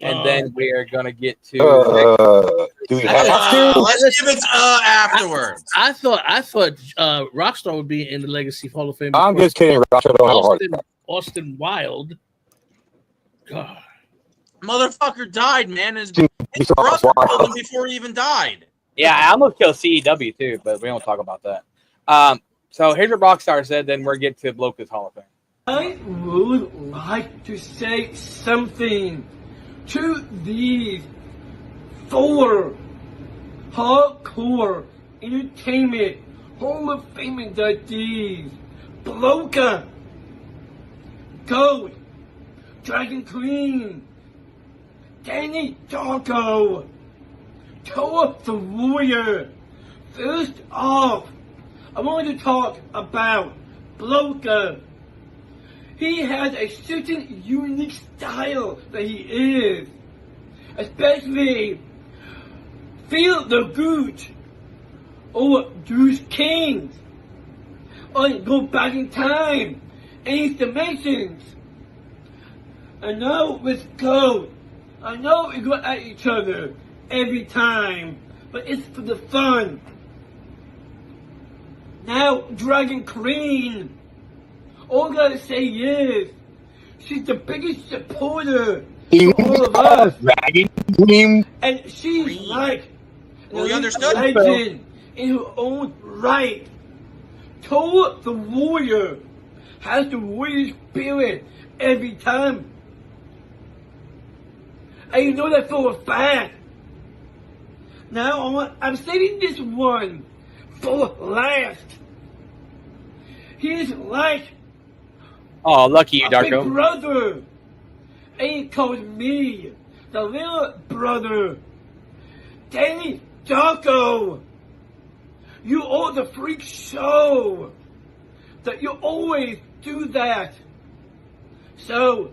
And then we are going to get to... do we have to? Let's give it afterwards. I thought Rockstar would be in the Legacy Hall of Fame. I'm just kidding. Rockstar don't have a heart. Austin Wilde. God. Motherfucker died, man. His brother killed him before he even died. Yeah, I almost killed CEW too, but we don't talk about that. So here's what Rockstar said, then we're getting to Bloka's Hall of Fame. I would like to say something to these 4 hardcore entertainment Hall of Fame inductees. Bloka, Gold, Dragon Queen, Danny Darko, Toa the Warrior. First off, I want to talk about Bloka. He has a certain unique style that he is. Especially Feel the Good or Deuce Kings. Or Go Back in Time, Eighth Dimensions. I know with Code, I know we go at each other every time, but it's for the fun. Now, Dragon Queen, all I gotta say is, she's the biggest supporter to all of us. Dragon Queen. And she's like Well, we a understood. legend in her own right. Toa the Warrior has the warrior spirit every time. And you know that for a fact. Now I'm saving this one for last. He's like Oh, lucky you, a big Darko. brother. And he calls me the little brother. Danny Darko. You are the freak show. That you always do that. So,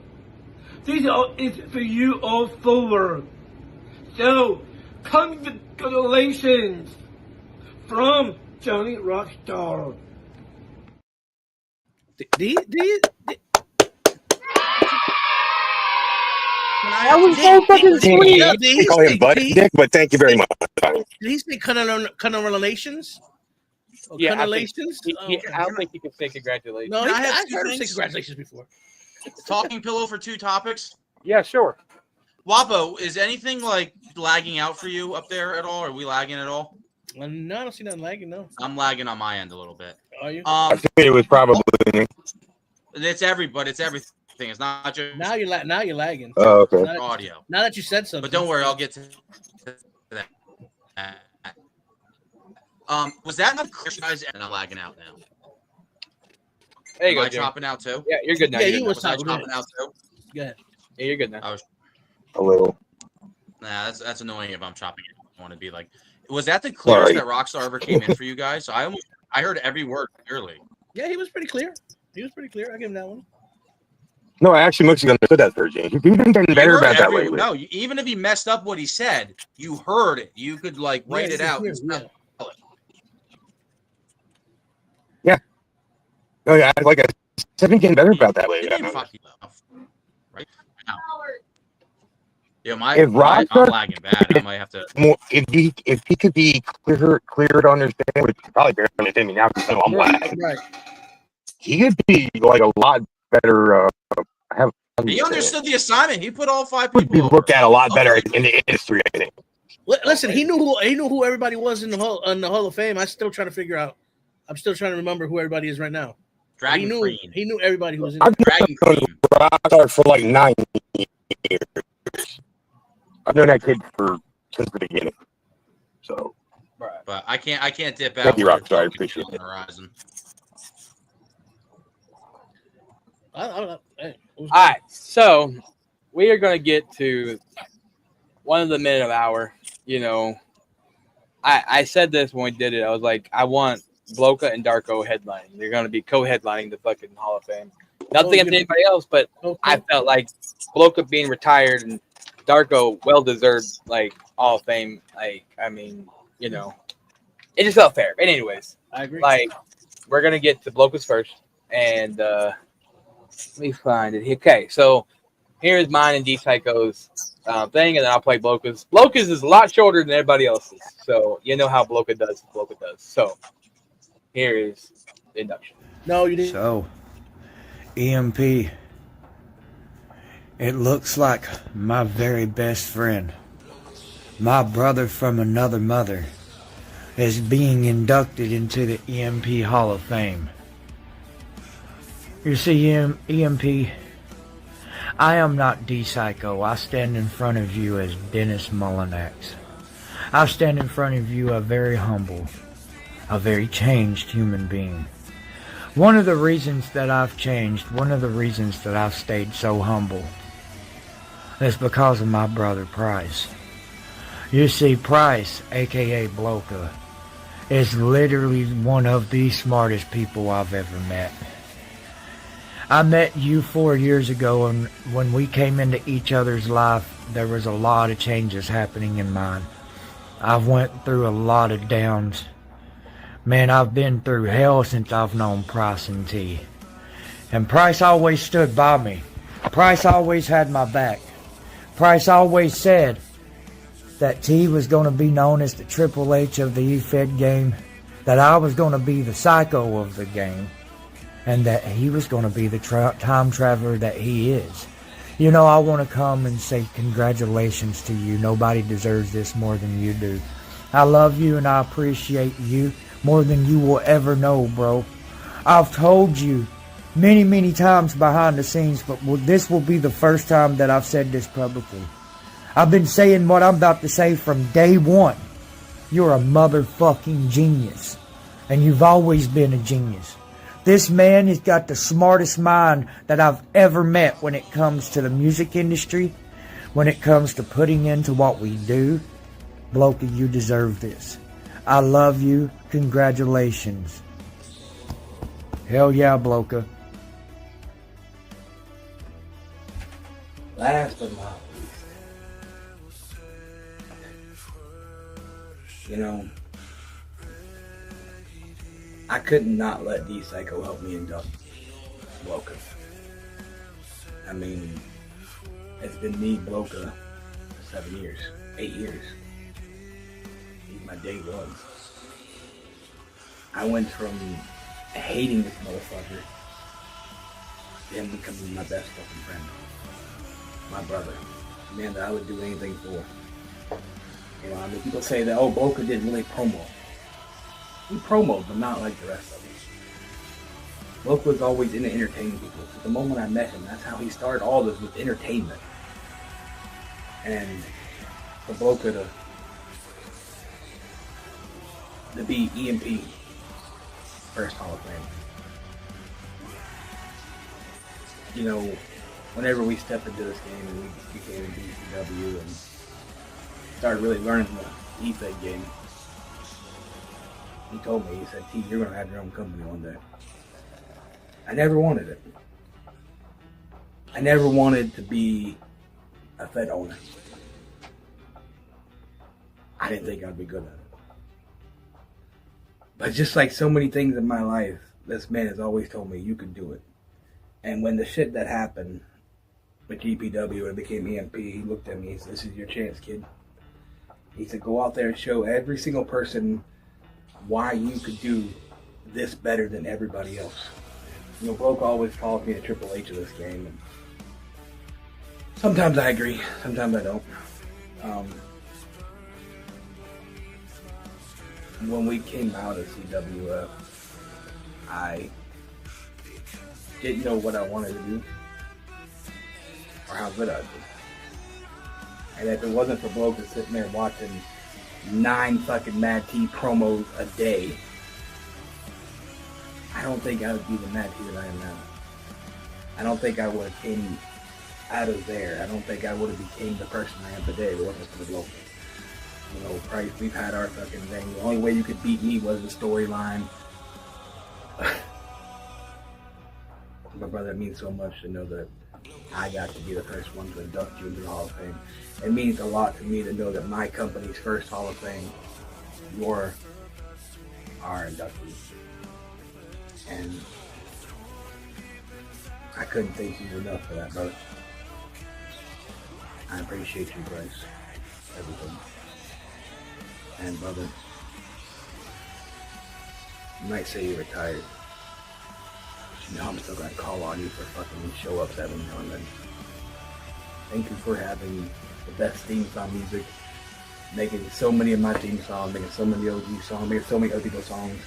these are is for you all 4. So, congratulations from Johnny Rockstar. That was so fucking sweet. I call him Buddy Dick, but thank you very much. Did he say kind of relations? Or Yeah, congratulations? I don't think you can say congratulations. No, Can I have I've two heard him say things? congratulations before. Talking pillow for 2 topics. Yeah, sure. Wapo, is anything like lagging out for you up there at all? Are we lagging at all? No, I don't see nothing lagging. No. I'm lagging on my end a little bit. Are you? I think it was probably. It's everything. It's not just Now you're lagging. Oh, okay. audio. Now that you said something. But don't worry, I'll get to that. Was that enough clear, guys? And I'm lagging out now. There you Am go, I Jim. chopping out too? Yeah, you're good now. Yeah, You're you good was now. I talking. chopping out too? Go ahead. Yeah, you're good now. I was. A little. Nah, that's annoying if I'm chopping it. I want to be like, was that the clearest Sorry. that Rockstar ever came in for you guys? So I heard every word clearly. Yeah, he was pretty clear. I give him that one. No, I actually mostly understood that version. You've been getting better You heard about that every- lately. No, even if he messed up what he said, you heard it. You could like write it out. Yeah. Oh yeah, like I been getting better about that He lately. didn't fuck you up, right? Now. Yeah, If I'm lagging bad. I might have to. if he could be clearer to understand, which he probably barely understand me now because I'm lagging. Right. He could be like a lot better. He understood the assignment. He put all 5 Would be people. looked at a lot better in the industry, I think. Listen, he knew who everybody was in the Hall of Fame. I'm still trying to remember who everybody is right now. Dragon Queen. He knew everybody who was in I've there. known Rockstar for like 9 years. I've known that kid since the beginning. So, But I can't dip out. Thank you, Rockstar. I appreciate on the horizon. All right, so we are going to get to one of the minute of hour. You know, I said this when we did it. I was like, I want Bloka and Darko headlining. They're going to be co-headlining the fucking Hall of Fame. Nothing against anybody else, but I felt like Bloka being retired and Darko well-deserved, like, Hall of Fame. Like, I mean, you know, it just felt fair. But anyways, I agree. Like, we're going to get to Bloka's first. And let me find it. Okay, so here's mine and D-Psycho's thing, and then I'll play Bloka's. Bloka's is a lot shorter than everybody else's. So you know how Bloka does. So here is the induction. No, you didn't. So, EMP, it looks like my very best friend, my brother from another mother, is being inducted into the EMP Hall of Fame. You see, EMP, I am not D-Psycho. I stand in front of you as Dennis Mullinax. I stand in front of you a very humble, a very changed human being. One of the reasons that I've changed, one of the reasons that I've stayed so humble is because of my brother Price. You see, Price, aka Bloka, is literally one of the smartest people I've ever met. I met you 4 years ago, and when we came into each other's life, there was a lot of changes happening in mine. I've went through a lot of downs. Man, I've been through hell since I've known Price and T. And Price always stood by me. Price always had my back. Price always said that T was going to be known as the Triple H of the EFED game, that I was going to be the Psycho of the game, and that he was going to be the time traveler that he is. You know, I want to come and say congratulations to you. Nobody deserves this more than you do. I love you and I appreciate you more than you will ever know, bro. I've told you many, many times behind the scenes, but this will be the first time that I've said this publicly. I've been saying what I'm about to say from day one. You're a motherfucking genius. And you've always been a genius. This man has got the smartest mind that I've ever met when it comes to the music industry, when it comes to putting into what we do. Bloka, you deserve this. I love you. Congratulations. Hell yeah, Bloka. Last but not least, you know, I could not let D-Psycho help me induct Bloka. I mean, it's been me, Bloka, for 7 years, 8 years. He's my day one. I went from hating this motherfucker to him becoming my best fucking friend. My brother. A man that I would do anything for. You know, I mean, people say that, oh, Bloka didn't really promo. He promoed, but not like the rest of them. Bloka was always into entertaining people. So the moment I met him, that's how he started all this, with entertainment. And for Bloka to be EMP first Hall of Fame. You know, whenever we stepped into this game and we became in BCW and started really learning the EFED game, he told me, he said, T, you're going to have your own company one day. I never wanted it. I never wanted to be a Fed owner. I didn't think I'd be good at it. But just like so many things in my life, this man has always told me, you can do it. And when the shit that happened with GPW and it became EMP, he looked at me and said, "This is your chance, kid." He said, "Go out there and show every single person why you could do this better than everybody else." You know, Bloke always calls me a Triple H of this game. And sometimes I agree, sometimes I don't. When we came out of CWF, I didn't know what I wanted to do or how good I'd be. And if it wasn't for Bloke sitting there watching 9 fucking Mad T promos a day, I don't think I would be the Mad T that I am now. I don't think I would have came out of there. I don't think I would have became the person I am today if it wasn't for the Bloke. You know, Price, we've had our fucking thing. The only way you could beat me was the storyline. My brother, it means so much to know that I got to be the first one to induct you into the Hall of Fame. It means a lot to me to know that my company's first Hall of Fame, you're our inductee. And I couldn't thank you enough for that, brother. I appreciate you, Bryce. Everything. And brother, you might say you're retired. But you know I'm still gonna call on you for fucking show-ups every now and then. Thank you for having the best theme song music, making so many of my theme songs, making so many OG songs, making so many other people's songs.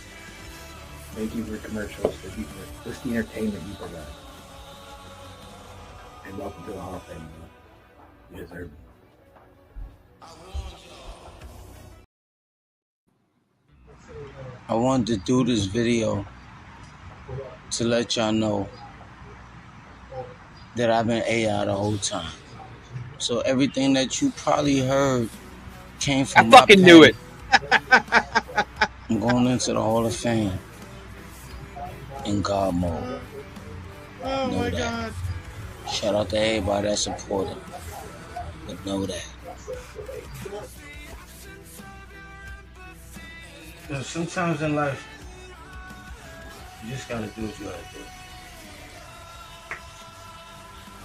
Thank you for commercials, thank you for just the entertainment you provide. And welcome to the Hall of Fame, man. You deserve it. I wanted to do this video to let y'all know that I've been AI the whole time. So everything that you probably heard came from I fucking knew it. I'm going into the Hall of Fame in God mode. Oh my God. Shout out to everybody that supported. But know that. You know, sometimes in life, you just gotta do what you gotta do.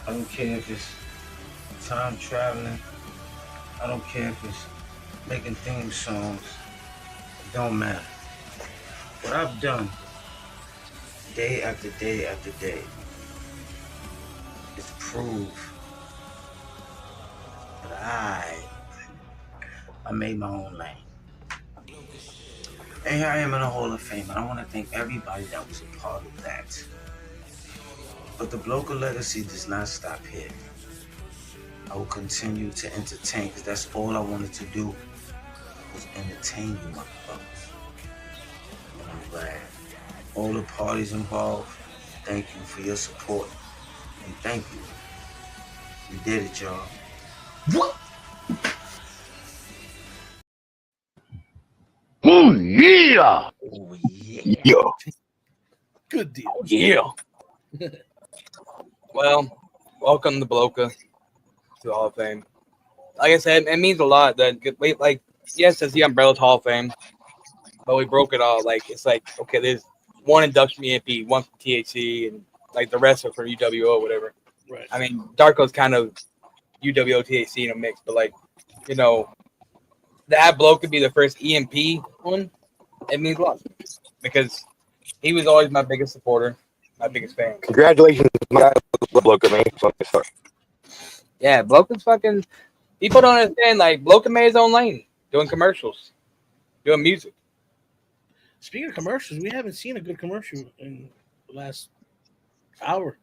I don't care if it's time traveling. I don't care if it's making theme songs. It don't matter. What I've done day after day after day is prove that I made my own lane. And here I am in the Hall of Fame, and I want to thank everybody that was a part of that. But the Bloke legacy does not stop here. I will continue to entertain, because that's all I wanted to do, was entertain you, motherfuckers. And I'm glad. All the parties involved, thank you for your support. And thank you. We did it, y'all. What? Oh yeah! Oh yeah! Good deal. Oh, yeah. Well, welcome to Bloka to the Hall of Fame. Like I said, it means a lot that like yes, it's the Umbrella's Hall of Fame, but we broke it all. Like it's like okay, there's one induction EMP, one from THC, and like the rest are for UWO or whatever. Right. I mean, Darko's kind of UWO THC in a mix, but like you know, that bloke could be the first EMP one. It means a lot because he was always my biggest supporter, my biggest fan. Congratulations, my Bloke, man. Yeah, Bloke is fucking. People don't understand. Like Bloke made his own lane, doing commercials, doing music. Speaking of commercials, we haven't seen a good commercial in the last hour.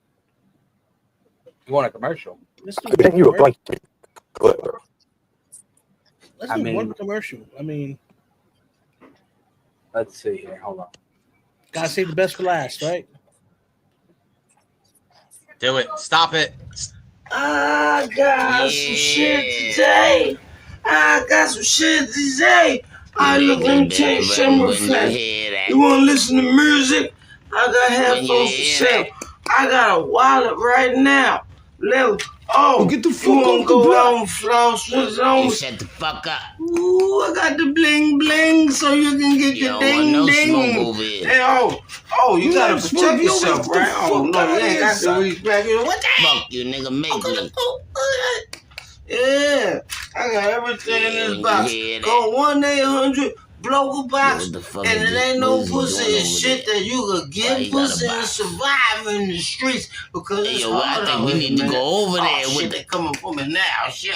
You want a commercial? Let's do I you a blank clip. Let's do one commercial. I mean, let's see here. Hold on. Gotta save the best for last, right? Do it. Stop it. I got some shit today. I got some shit today. I look, let me tell you something real fast. You wanna listen to music? I got headphones for sale. I got a wallet right now. Oh, get the you fuck wanna off go the block. out and floss with on? Shut the fuck up. Ooh, I got the bling bling so you can get You your don't want no ding smoke ding. over here. Hey, oh, you You gotta like protect smoke, you yourself, get the right? Oh fuck no, outta you ain't here, got to son. reach back here. What the heck? Fuck you, nigga. Make me. Yeah, I got everything in Yeah, this you box. hear that? Go 1-800 Bloker box, What the fuck and is it this? ain't What no is he pussy doing and over shit there? that you could Why get he got a pussy and box? survive in the streets because Hey, it's yo, I hard think out we here, need to man. go over Oh there shit, with they the. coming for me now, shit.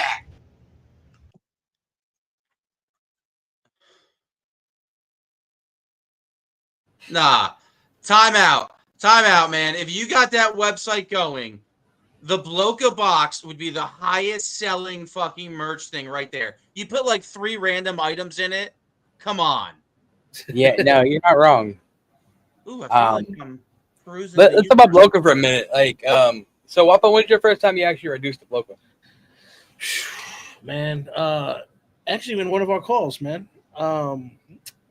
Nah, time out, man. If you got that website going, the Bloka box would be the highest selling fucking merch thing right there. You put like 3 random items in it. Come on. Yeah, no, you're not wrong. Ooh, I feel like I'm cruising. Let's talk about Bloka for a minute. Like, so Wappa, when's your first time you actually reduced to Bloka? Man, actually in one of our calls, man. I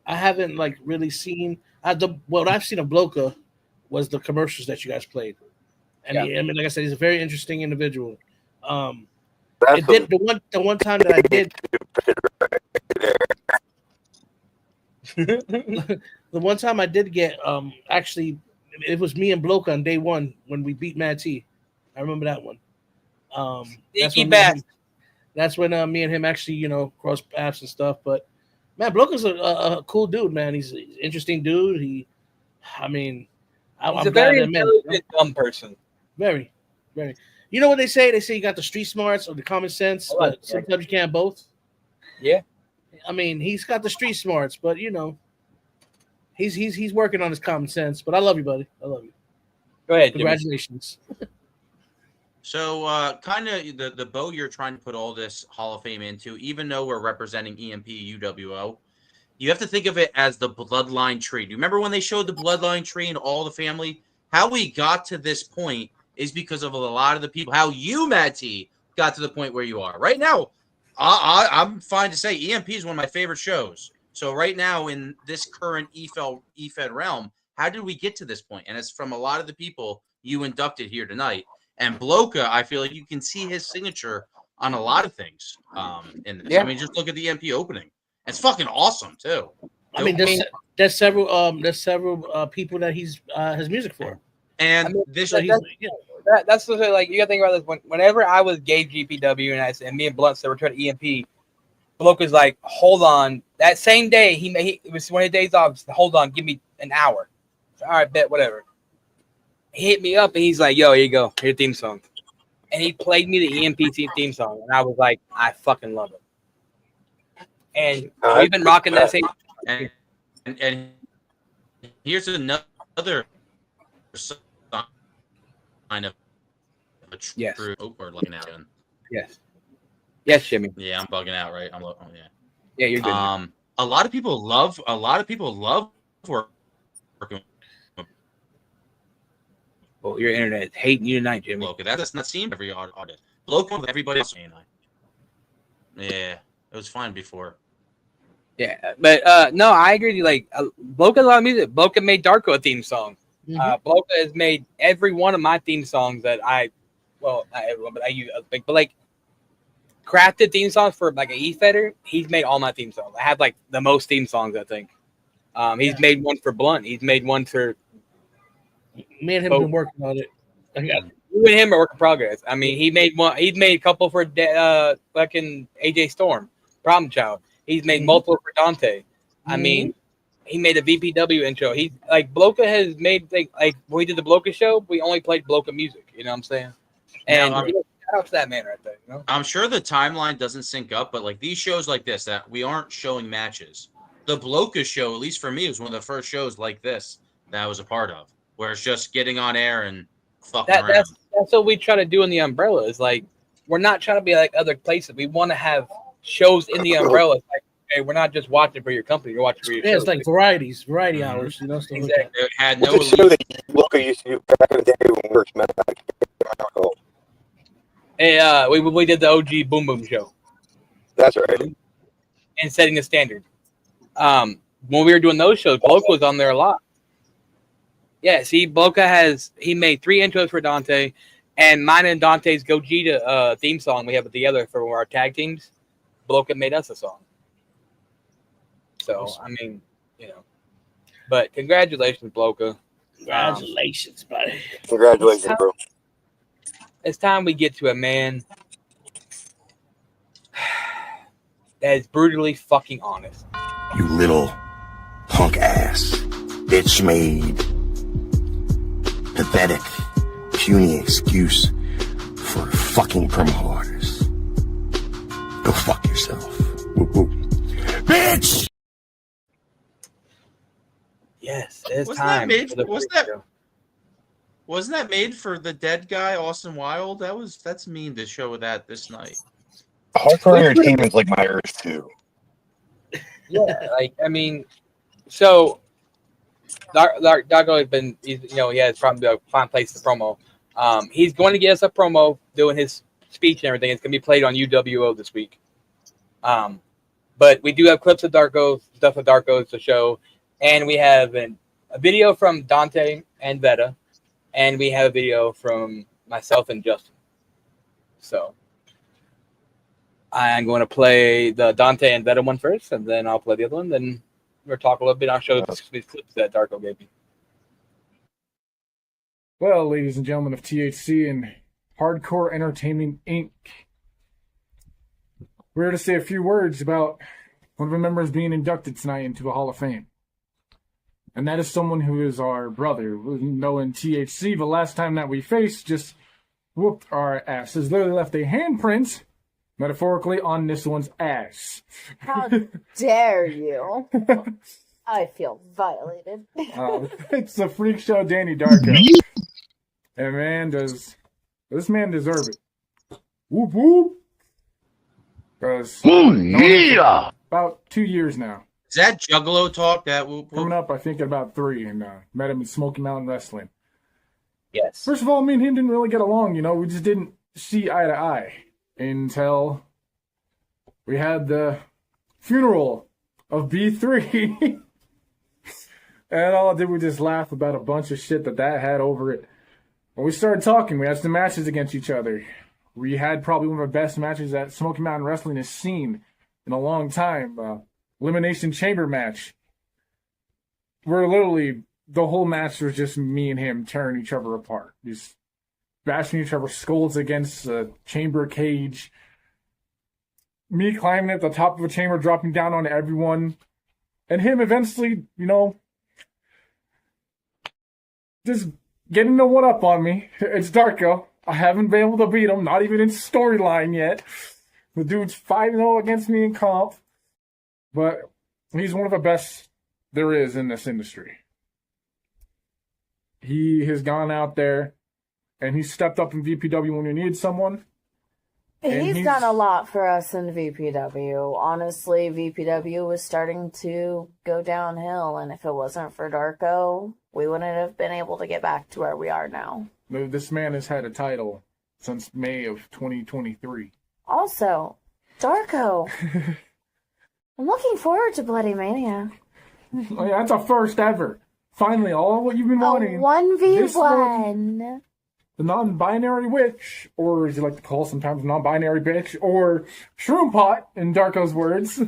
haven't like really seen what I've seen of Bloka was the commercials that you guys played. And Yeah. I mean, like I said, he's a very interesting individual. That's It did the one time that I did the one time I did get actually it was me and Bloka on day one when we beat Mad T. I remember that one. That's when me and him actually, crossed paths and stuff. But man, Bloka's a cool dude, man. He's an interesting dude. He's I'm a glad very I met him. intelligent, dumb person. Very, very. You know what they say? They say you got the street smarts or the common sense, I like but that. sometimes you can't both. Yeah. I mean, he's got the street smarts, but he's working on his common sense. But I love you, buddy. I love you. Go ahead. Jimmy. Congratulations. So, kind of the bow you're trying to put all this Hall of Fame into, even though we're representing EMP UWO, you have to think of it as the bloodline tree. Do you remember when they showed the bloodline tree and all the family? How we got to this point is because of a lot of the people. How you, Mad T, got to the point where you are right now. I'm fine to say EMP is one of my favorite shows. So right now in this current EFED realm, how did we get to this point? And it's from a lot of the people you inducted here tonight. And Bloka, I feel like you can see his signature on a lot of things. In this. Yeah. I mean, just look at the EMP opening. It's fucking awesome too. I mean, there's several people that he's his music for. And this that's the like you gotta think about this. Whenever I was gay GPW and me and Blunt said we're trying to EMP, Bloka's like, hold on. That same day he it was one of his days off. Said, hold on, give me an hour. Said, all right, bet, whatever. He hit me up and he's like, yo, here you go, here's the theme song. And he played me the EMP theme song, and I was like, I fucking love it. And we've been rocking that same. And here's another sign of a true or looking out. Yes. Yes, Jimmy. Yeah, I'm bugging out, right? Yeah. Yeah, you're good. A lot of people love working. Well, your internet is hating you tonight, Jimmy. Bloka. That's not seen every audit. Bloka with everybody else. Yeah, it was fine before. Yeah, but no, I agree with you. Like, Bloka has a lot of music. Bloka made Darko a theme song. Bloka has made every one of my theme songs that like crafted theme songs for like an E-Feder. He's made all my theme songs. I have like the most theme songs, I think. He's made one for Blunt. He's made one for. Me and him been working on it. You and him are work in progress. I mean, he made one. He's made a couple for fucking AJ Storm, Problem Child. He's made multiple for Dante. I mean, he made a VPW intro. He like Bloka has made like when we did the Bloka show, we only played Bloka music. You know what I'm saying? And Now, shout out to that man right there. You know? I'm sure the timeline doesn't sync up, but like these shows like this that we aren't showing matches. The Bloka show, at least for me, was one of the first shows like this that I was a part of, where it's just getting on air and fucking around. That's what we try to do in the umbrella. Is like we're not trying to be like other places. We want to have shows in the umbrella. It's like, hey, we're not just watching for your company. You're watching for your show. It's like variety hours. You know, stuff like that. It had What's no the show that Bloka used to do back in the day when we were met? Hey, we did the OG Boom Boom show. That's right. And setting the standard. When we were doing those shows, Bloka was on there a lot. Yeah, see, Bloka he made 3 intros for Dante. And mine and Dante's Gogeta theme song we have together for our tag teams. Bloka made us a song. So, I mean, you know. But congratulations, Bloka. Congratulations, buddy. Congratulations, bro. It's time we get to a man that is brutally fucking honest. You little punk ass, bitch made, pathetic, puny excuse for fucking promo artists. Go fuck yourself. Whoop, whoop. Bitch! Yes, it's Wasn't time. that made? for the Wasn't that made for the dead guy, Austin Wilde? That's mean to show that this night. Hardcore Entertainment's like my Earth too. Yeah, like I mean, so Darko has been, he has probably a fine place to promo. He's going to get us a promo doing his speech and everything. It's going to be played on UWO this week. But we do have clips of Darko, stuff of Darko to show, and we have a video from Dante and Veta, and we have a video from myself and Justin. So I'm going to play the Dante and Veta one first, and then I'll play the other one. Then we'll talk a little bit. I'll show these clips that Darko gave me. Well, ladies and gentlemen of THC and Hardcore Entertainment Inc., we're here to say a few words about one of our members being inducted tonight into a Hall of Fame. And that is someone who is our brother. We know in THC, the last time that we faced, just whooped our asses. Literally left a handprint, metaphorically, on this one's ass. How dare you? I feel violated. It's the Freak Show Danny Darko. And man, does this man deserve it. Whoop whoop. Because about 2 years now. Is that Juggalo talk? That coming up, I think, at about 3, and met him in Smoky Mountain Wrestling. Yes. First of all, me and him didn't really get along. We just didn't see eye to eye until we had the funeral of B3. And all I did was just laugh about a bunch of shit that had over it. When we started talking, we had some matches against each other. We had probably one of the best matches that Smoky Mountain Wrestling has seen in a long time. Elimination Chamber match. Where literally the whole match was just me and him tearing each other apart. Just bashing each other's skulls against the chamber cage. Me climbing at the top of the chamber, dropping down on everyone. And him eventually, just getting the one up on me. It's Darko. I haven't been able to beat him, not even in storyline yet. The dude's 5-0 against me in comp. But he's one of the best there is in this industry. He has gone out there and he's stepped up in VPW when you need someone. He's done a lot for us in VPW. Honestly, VPW was starting to go downhill, and if it wasn't for Darko, we wouldn't have been able to get back to where we are now. This man has had a title since May of 2023. Also, Darko. I'm looking forward to Bloody Mania. Oh, yeah, that's a first ever. Finally, all what you've been wanting. 1v1. The non-binary witch, or as you like to call sometimes non-binary bitch, or shroom pot, in Darko's words,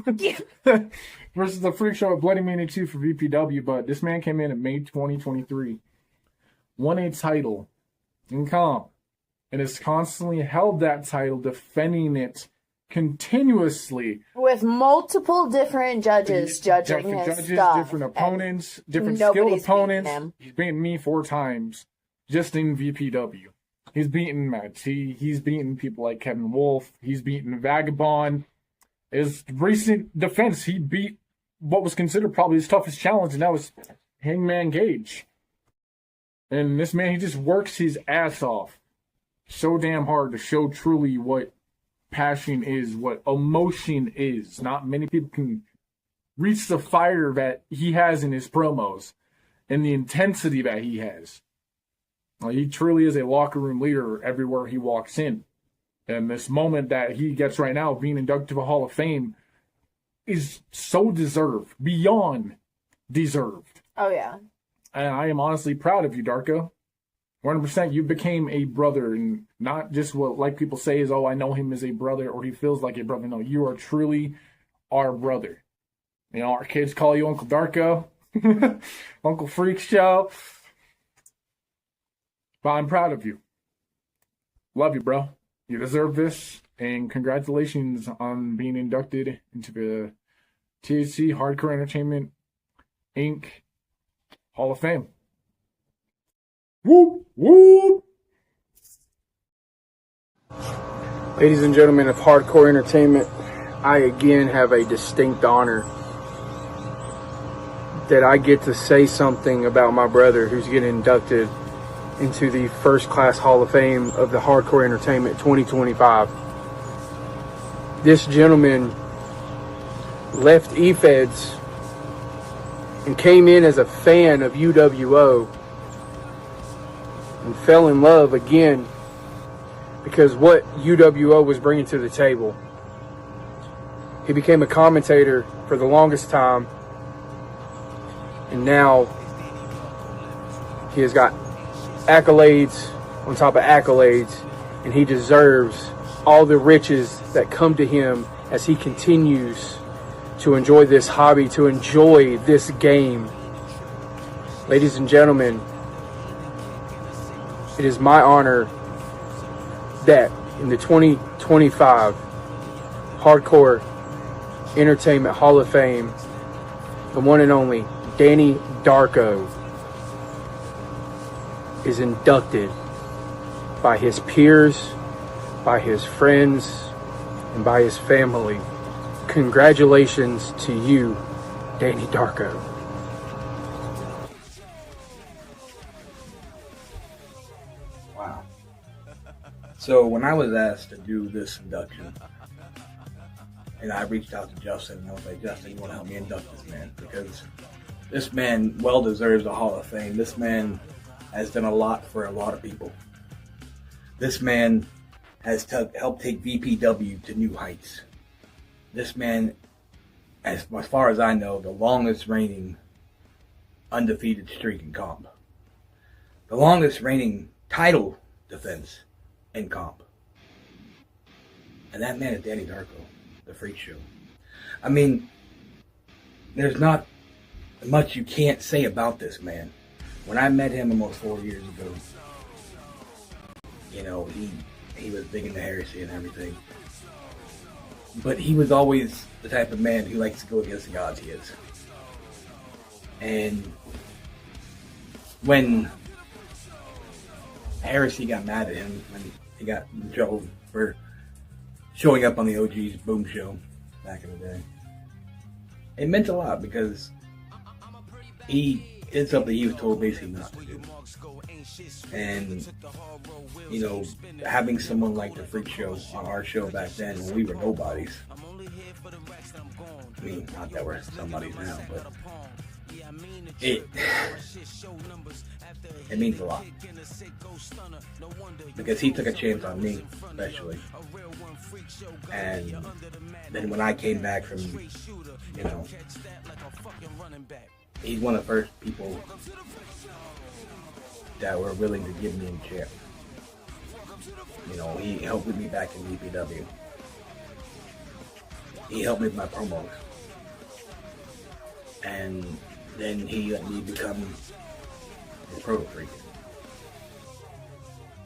versus the Freak Show at Bloody Mania 2 for VPW. But this man came in May 2023, won a title in comp, and has constantly held that title, defending it continuously. With multiple different judges judging his stuff. Different opponents, different skilled opponents. He's beaten me 4 times. Just in VPW. He's beaten Matt T. He's beaten people like Kevin Wolf. He's beaten Vagabond. His recent defense, he beat what was considered probably his toughest challenge, and that was Hangman Gage. And this man, he just works his ass off so damn hard to show truly what passion is, what emotion is. Not many people can reach the fire that he has in his promos and the intensity that he has. He truly is a locker room leader everywhere he walks in. And this moment that he gets right now, being inducted to the Hall of Fame, is so deserved, beyond deserved. Oh, yeah. And I am honestly proud of you, Darko. 100%. You became a brother, and not just what like people say is, oh, I know him as a brother, or he feels like a brother. No, you are truly our brother. You know, our kids call you Uncle Darko, Uncle Freak Show. But I'm proud of you. Love you, bro. You deserve this, and congratulations on being inducted into the THC Hardcore Entertainment Inc. Hall of Fame. Whoop, whoop. Ladies and gentlemen of Hardcore Entertainment, I again have a distinct honor that I get to say something about my brother who's getting inducted into the First Class Hall of Fame of the Hardcore Entertainment 2025. This gentleman left eFeds and came in as a fan of UWO and fell in love again because what UWO was bringing to the table. He became a commentator for the longest time, and now he has got accolades on top of accolades, and he deserves all the riches that come to him as he continues to enjoy this hobby, to enjoy this game. Ladies and gentlemen, it is my honor that in the 2025 Hardcore Entertainment Hall of Fame, the one and only Danny Darko is inducted by his peers, by his friends, and by his family. Congratulations to you, Danny Darko. Wow. So when I was asked to do this induction, and I reached out to Justin, and I was like, Justin, you want to help me induct this man? Because this man well deserves a Hall of Fame. This man has done a lot for a lot of people. This man has helped take VPW to new heights. This man, as far as I know, the longest reigning undefeated streak in comp. The longest reigning title defense in comp. And that man is Danny Darko, the Freak Show. I mean, there's not much you can't say about this man. When I met him almost 4 years ago, you know, he was big into heresy and everything. But he was always the type of man who likes to go against the odds he is. And when heresy got mad at him, when he got in trouble for showing up on the OG's Boom Show back in the day, it meant a lot because he did something he was told basically not to do. And, you know, having someone like the Freak Show on our show back then when we were nobodies, I mean, not that we're somebodies now, but it means a lot. Because he took a chance on me, especially. And then when I came back from, you know, he's one of the first people that were willing to give me a chance. You know, he helped with me back in VPW. He helped me with my promos. And then he let me become a proto freak.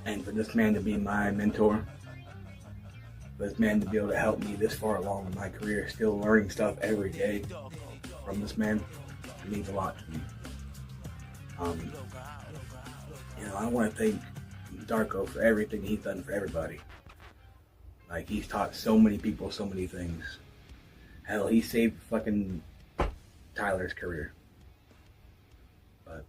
And for this man to be my mentor, for this man to be able to help me this far along in my career, still learning stuff every day from this man, it means a lot to me. You know, I want to thank Darko for everything he's done for everybody. Like, he's taught so many people so many things. Hell, he saved fucking Tyler's career. But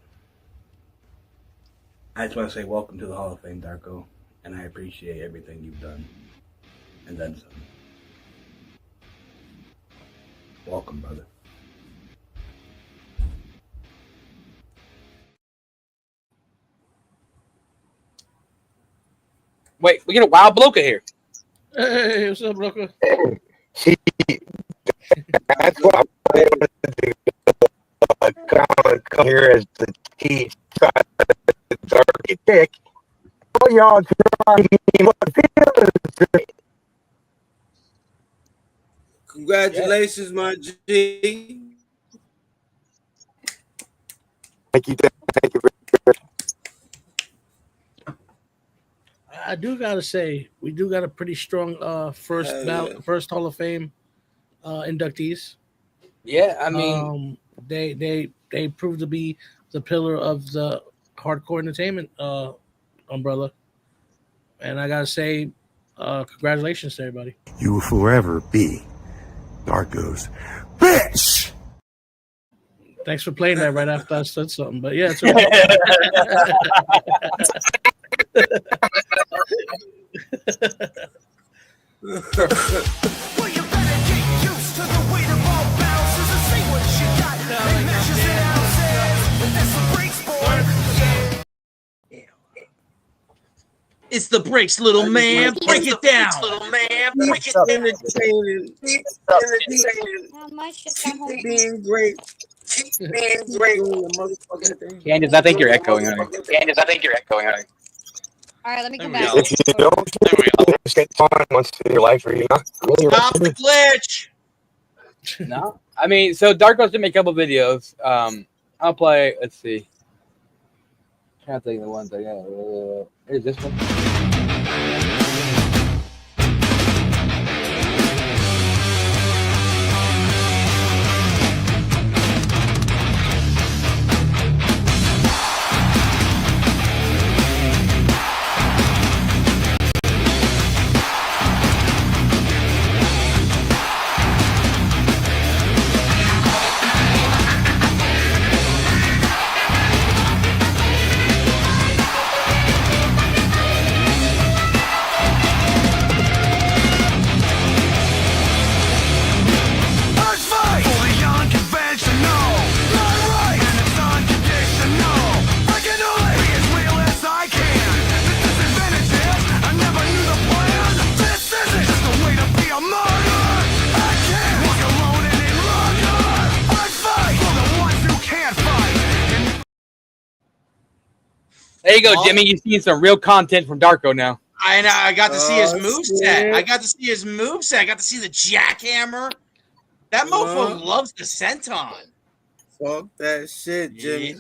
I just want to say welcome to the Hall of Fame, Darko, and I appreciate everything you've done, and then some. Welcome, brother. Wait, we get a wild bloker here. Hey, what's up, Brooker? See, that's what I wanted to do. Come here as the T dark dick. All y'all trying to get what feelings. Congratulations, my G. Thank you. I do gotta say, we do got a pretty strong first Hall of Fame inductees. Yeah, I mean, they proved to be the pillar of the hardcore entertainment umbrella, and I gotta say, congratulations to everybody. You will forever be Darko's bitch. Thanks for playing that right after I said something, but yeah, it's It's the breaks, little man. Break it down, little man. Break it down. Entertaining. Keep being great. Keep being great. Doing the motherfucking thing. Candace, I think you're echoing, honey. All right, let me come There back. we If you don't spend time once in your life, or you're not really Stop the glitch. No, I mean, so Darko's did make a couple videos. I'll play. Let's see. Trying to think of the ones I got. Here's this one. There you go, Jimmy. You've seen some real content from Darko now. I got to see his moveset. shit. I got to see his moveset. I got to see the jackhammer. That mofo loves the senton. Fuck that shit, Jimmy.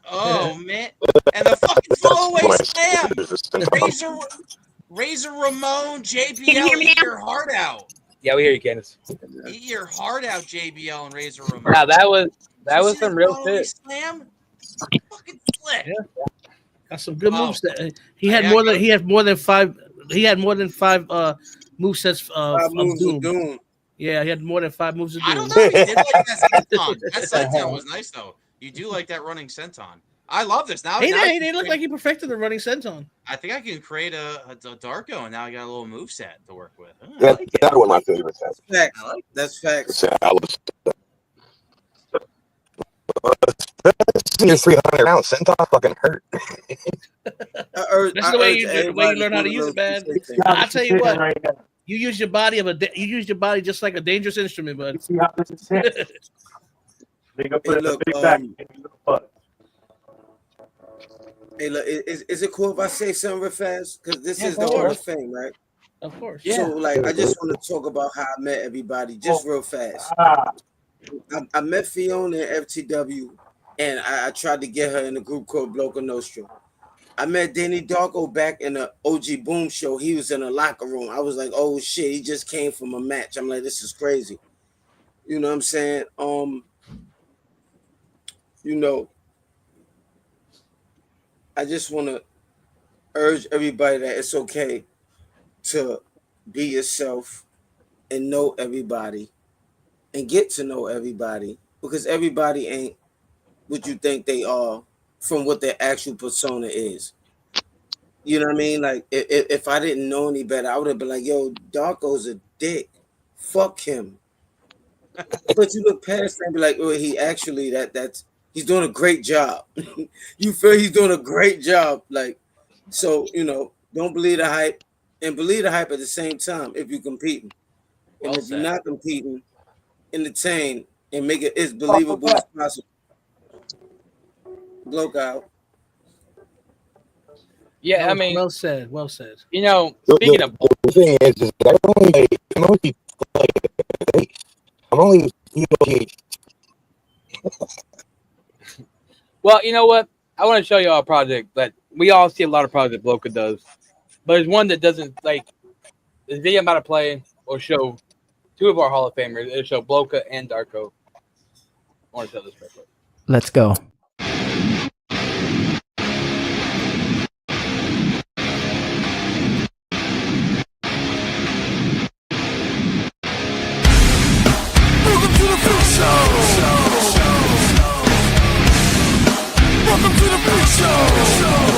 Oh man. And the fucking throwaway slam. Razor Ramon, JBL, eat your heart out. Yeah, we hear you, Candace. Eat your heart out, JBL and Razor Ramon. Now that was some real shit. Slam? Fucking slick. Yeah. Got some good moves. He had more than five movesets of Doom. Yeah, he had more than 5 moves of Doom. I don't know. He did like that senton. That senton was nice though. You do like that running senton. I love this. Now He didn't look like he perfected the running senton. I think I can create a Darko, and now I got a little moveset to work with. That's one of my favorites. Facts. That's facts. Your 300 pounds senton fucking hurt. That's the way you learn how to use it, man. I tell you what, you use your body just like a dangerous instrument, bud. Hey, look, hey, look, is it cool if I say something real fast? Because this is the Hall of Fame, right? Of course. So, like, I just want to talk about how I met everybody just real fast. I met Fiona in FTW, and I tried to get her in a group called Bloca Nostra. I met Danny Darko back in the OG Boom show. He was in a locker room. I was like, oh shit, he just came from a match. I'm like, this is crazy. You know what I'm saying? You know, I just want to urge everybody that it's okay to be yourself and know everybody and get to know everybody, because everybody ain't what you think they are from what their actual persona is. You know what I mean? Like, if I didn't know any better, I would have been like, yo, Darko's a dick. Fuck him. But you look past that and be like, oh, he actually, that's he's doing a great job. You feel he's doing a great job. Like, so, you know, don't believe the hype and believe the hype at the same time if you're competing. And if you're not competing, entertain and make it as believable as possible. Bloke out. Yeah, Well- I mean, well said. Well said. you know, speaking of, The thing is I only play bass. I'm only well, you know what? I want to show you all a project that we all see a lot of projects that Bloka does, but there's one that doesn't like. The video I'm about to play will show two of our Hall of Famers. It'll show Bloka and Darko. I want to show this real quick. Let's go. Welcome to the Freak Show. Welcome to the Freak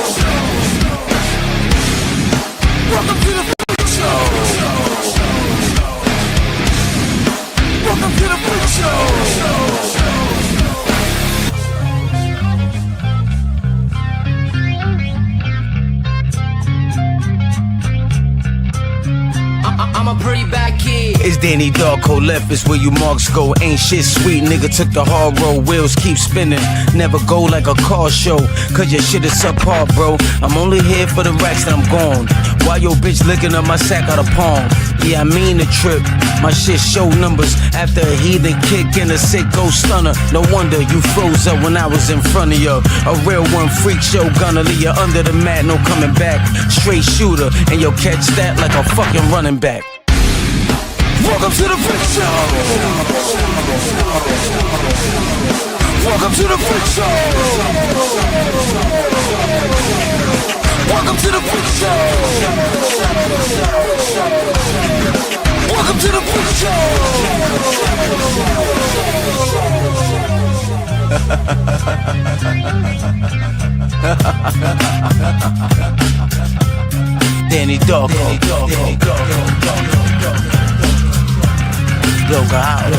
Show. Welcome to the Freak Show. Welcome to the Freak Show. I'm a pretty bad kid. It's Danny Darko left, it's where you marks go. Ain't shit sweet, nigga took the hard road. Wheels keep spinning, never go like a car show. Cause your shit is subpar, bro. I'm only here for the racks and I'm gone. Why your bitch licking up my sack out of palm? Yeah, I mean the trip. My shit show numbers after a heathen kick and a sick ghost stunner. No wonder you froze up when I was in front of you. A real one, freak show, gonna leave you under the mat, no coming back. Straight shooter, and you'll catch that like a fucking running back. Welcome to the Freak Show. Welcome to the Freak Show. Welcome to the Freak Show. Welcome to the Freak Danny Darko. Bloka out.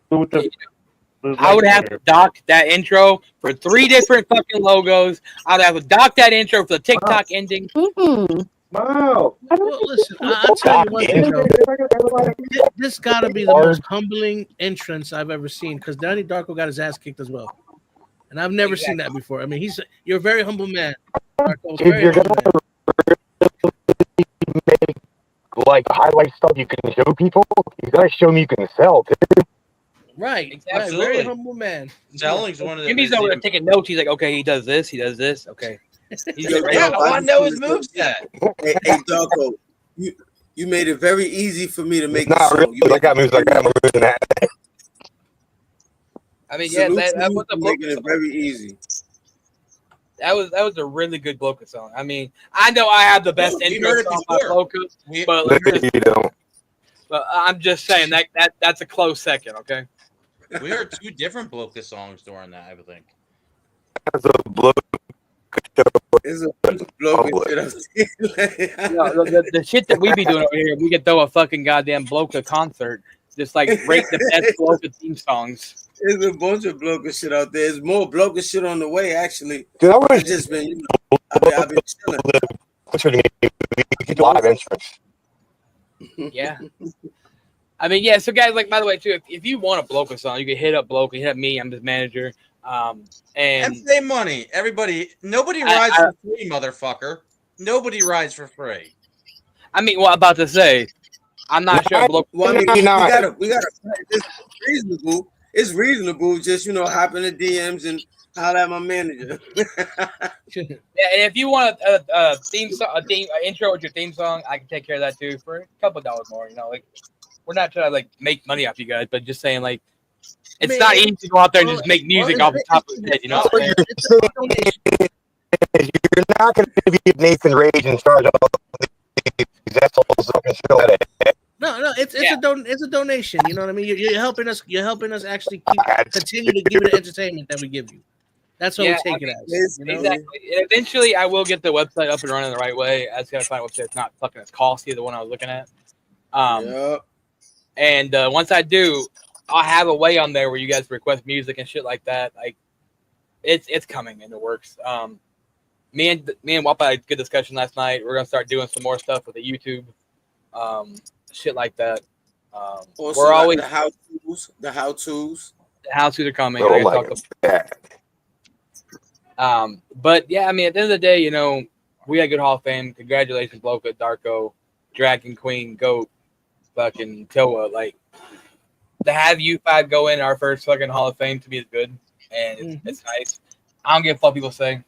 I would have to dock that intro for 3 different fucking logos. I'd have to dock that intro for the TikTok ending. Wow. Well, listen, I'll tell you one thing, though. This got to be the most humbling entrance I've ever seen because Danny Darko got his ass kicked as well. And I've never seen that before. I mean, you're a very humble man. Darko's If you're gonna make like highlight stuff you can show people, you gotta show them you can sell too. Right. Absolutely. Very humble man. Selling's one of the. Jimmy's over there taking notes. He's like, okay, he does this. Okay. He's Yo, Yeah, all I know is moveset. Hey, Darko, you made it very easy for me to make Not the song. really. I got moves like that. Moves in that. I mean, yeah, that was a making Bloka it song. very easy. That was a really good Bloka song. I mean, I know I have the best We've intro heard it song by before. Bloka, but, You don't. but I'm just saying that's a close second. Okay. We heard 2 different Bloka songs during that, I would think. That's a blow. It's a bunch of bloke shit I've seen. No, the shit that we be doing over here, we could throw a fucking goddamn Bloka concert, just like rate the best Bloka theme songs. There's a bunch of bloke shit out there. There's more bloke shit on the way, actually. Dude, I I've just been, I've been chilling. Live entrance. Yeah. I mean, yeah. So, guys, like, by the way, too, if you want a Bloka song, you can hit up Bloka, hit up me. I'm his manager. And save money. Everybody, nobody rides for free, motherfucker. Nobody rides for free. I mean, what I'm about to say, I'm not sure. Bloka, Well, I mean, we gotta. It's reasonable. It's reasonable. Just hop in the DMs and holler at my manager. yeah, and if you want a theme song, an intro with your theme song, I can take care of that too for a couple $2 more. Like, we're not trying to like make money off you guys, but just saying like. It's not easy to go out there and just make music off the top of the head, you know. You're not going to be Nathan Rage in charge of all these No, it's a donation. You know what I mean? You're helping us. You're helping us actually continue to give you the entertainment that we give you. That's what we take it as. You know? Exactly. And eventually, I will get the website up and running the right way. I just gotta find a website that's not fucking as costly as the one I was looking at. And once I do, I'll have a way on there where you guys request music and shit like that. Like, it's coming in the works. Me and Wapa had a good discussion last night. We're gonna start doing some more stuff with the YouTube, shit like that. Also, We're always the how-tos. The how-tos. The how-tos are coming. Oh, I my talk but yeah, I mean, at the end of the day, you know, we had good Hall of Fame. Congratulations, Bloka, Darko, Dragon Queen, Goat, fucking Toa. Like, to have you five go in our first fucking Hall of Fame to me is good, and it's nice. I don't give a fuck what people say.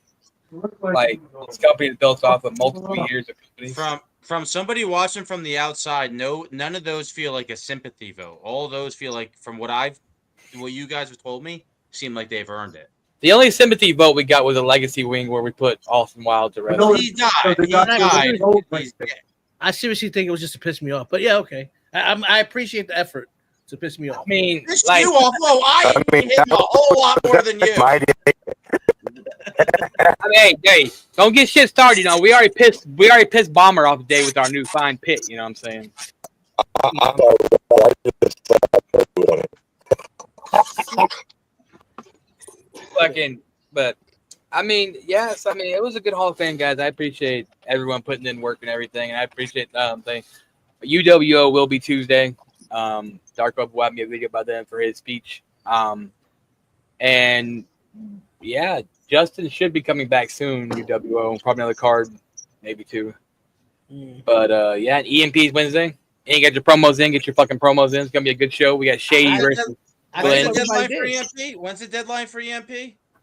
Like, this company is built off of multiple years of companies. From somebody watching from the outside, none of those feel like a sympathy vote. All of those feel like, from what you guys have told me, seem like they've earned it. The only sympathy vote we got was a legacy wing where we put Austin Wild to rest. He died. He died. I seriously think it was just to piss me off. But yeah, okay. I appreciate the effort to piss me off. I mean, piss you off? Whoa, I hit him a whole lot more than you. I mean, hey, don't get shit started. You know, we already pissed Bomber off today with our new fine pit. You know what I'm saying? But I mean, yes, I mean, it was a good Hall of Fame, guys. I appreciate everyone putting in work and everything, and I appreciate thing. UWO will be Tuesday. Darko will have me a video by then for his speech. And yeah, Justin should be coming back soon. UWO, probably another card, maybe two. But yeah, and EMP's Wednesday. And get your promos in, get your fucking promos in. It's gonna be a good show. We got Shady versus Glenn. When's the deadline for EMP? When's the deadline for EMP?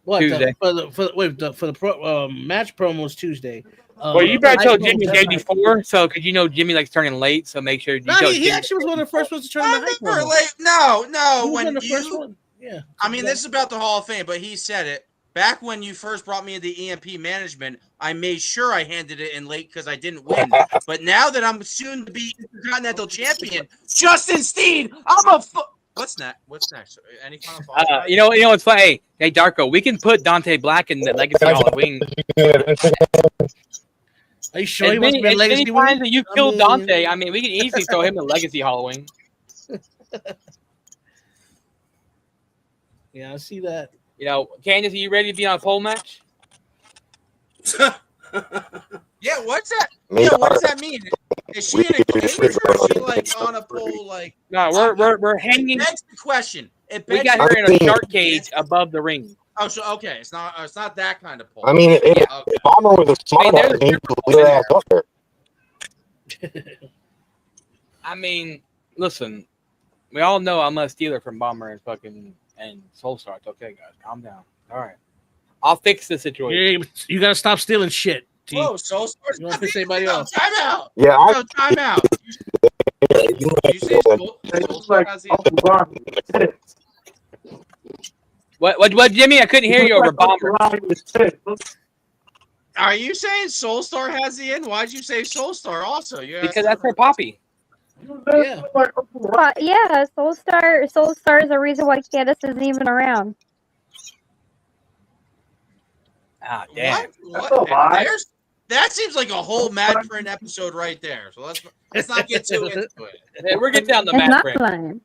What, Tuesday. for the match promos Tuesday. Well, you better tell Jimmy the day before, so because you know Jimmy likes turning late, so make sure you tell he Jimmy. actually was one of the first ones to turn the Never late. No. He was When one of the first you, one. Yeah. I mean, this is about the Hall of Fame, but he said it back when you first brought me into EMP management. I made sure I handed it in late because I didn't win. But now that I'm soon to be Intercontinental Champion, Justin Steen, What's next? Any final thoughts? You know what's funny? Hey, Darko, we can put Dante Black in the Legacy Hall of Fame. Are you sure he wants to be a Legacy As many times that you killed Dante, I mean, we can easily throw him in the Legacy Hall of Fame. Yeah, I see that. You know, Candace, are you ready to be on a pole match? Yeah, what's that? Yeah, what does that mean? Is she in a cage or is she like on a pole? Like, no, we're hanging. That's the question. We got her in a shark cage above the ring. Oh, so okay, it's not that kind of pole. I mean, if Bomber was a smart ass, he'd leave her ass up there. I mean, listen, we all know I'm a stealer from Bomber and Soulstar. It's okay, guys, calm down. All right, I'll fix the situation. You gotta stop stealing shit. T. Whoa, Soulstar! You want to piss anybody off? Time out. Yeah, time out. You say Soulstar has the What, Jimmy? I couldn't hear you over Bomber. Are you saying Soulstar has the end? Why'd you say Soulstar also? Because that's her poppy. Yeah. Yeah, Soulstar is the reason why Candace isn't even around. Ah, damn. What? That seems like a whole Mad Print episode right there. So let's not get too into it. Yeah, we're getting down the It's Mad not Print. lying.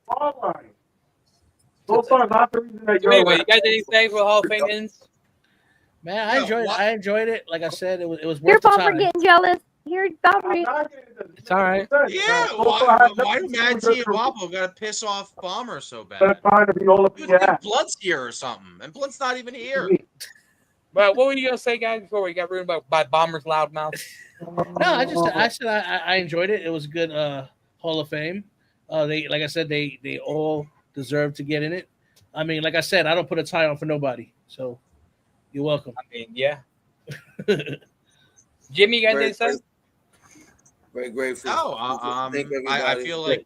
Anyway, you guys anything for Hall of Fame ends? Man, I enjoyed it. Like I said, it was You're worth the Bomber time. getting jealous. You're Bomber. It's all right. Yeah, why do Mad T and Wappo gotta piss off Bomber so bad? Blunt's here or something, and Blunt's not even here. Well, what were you gonna say, guys, before we got ruined by Bomber's loud mouth? No, I said I enjoyed it. It was a good Hall of Fame. Like I said, they all deserve to get in it. I mean, like I said, I don't put a tie on for nobody. So you're welcome. I mean, yeah. Jimmy, you got anything to say? Very grateful. No, Thank I everybody. feel like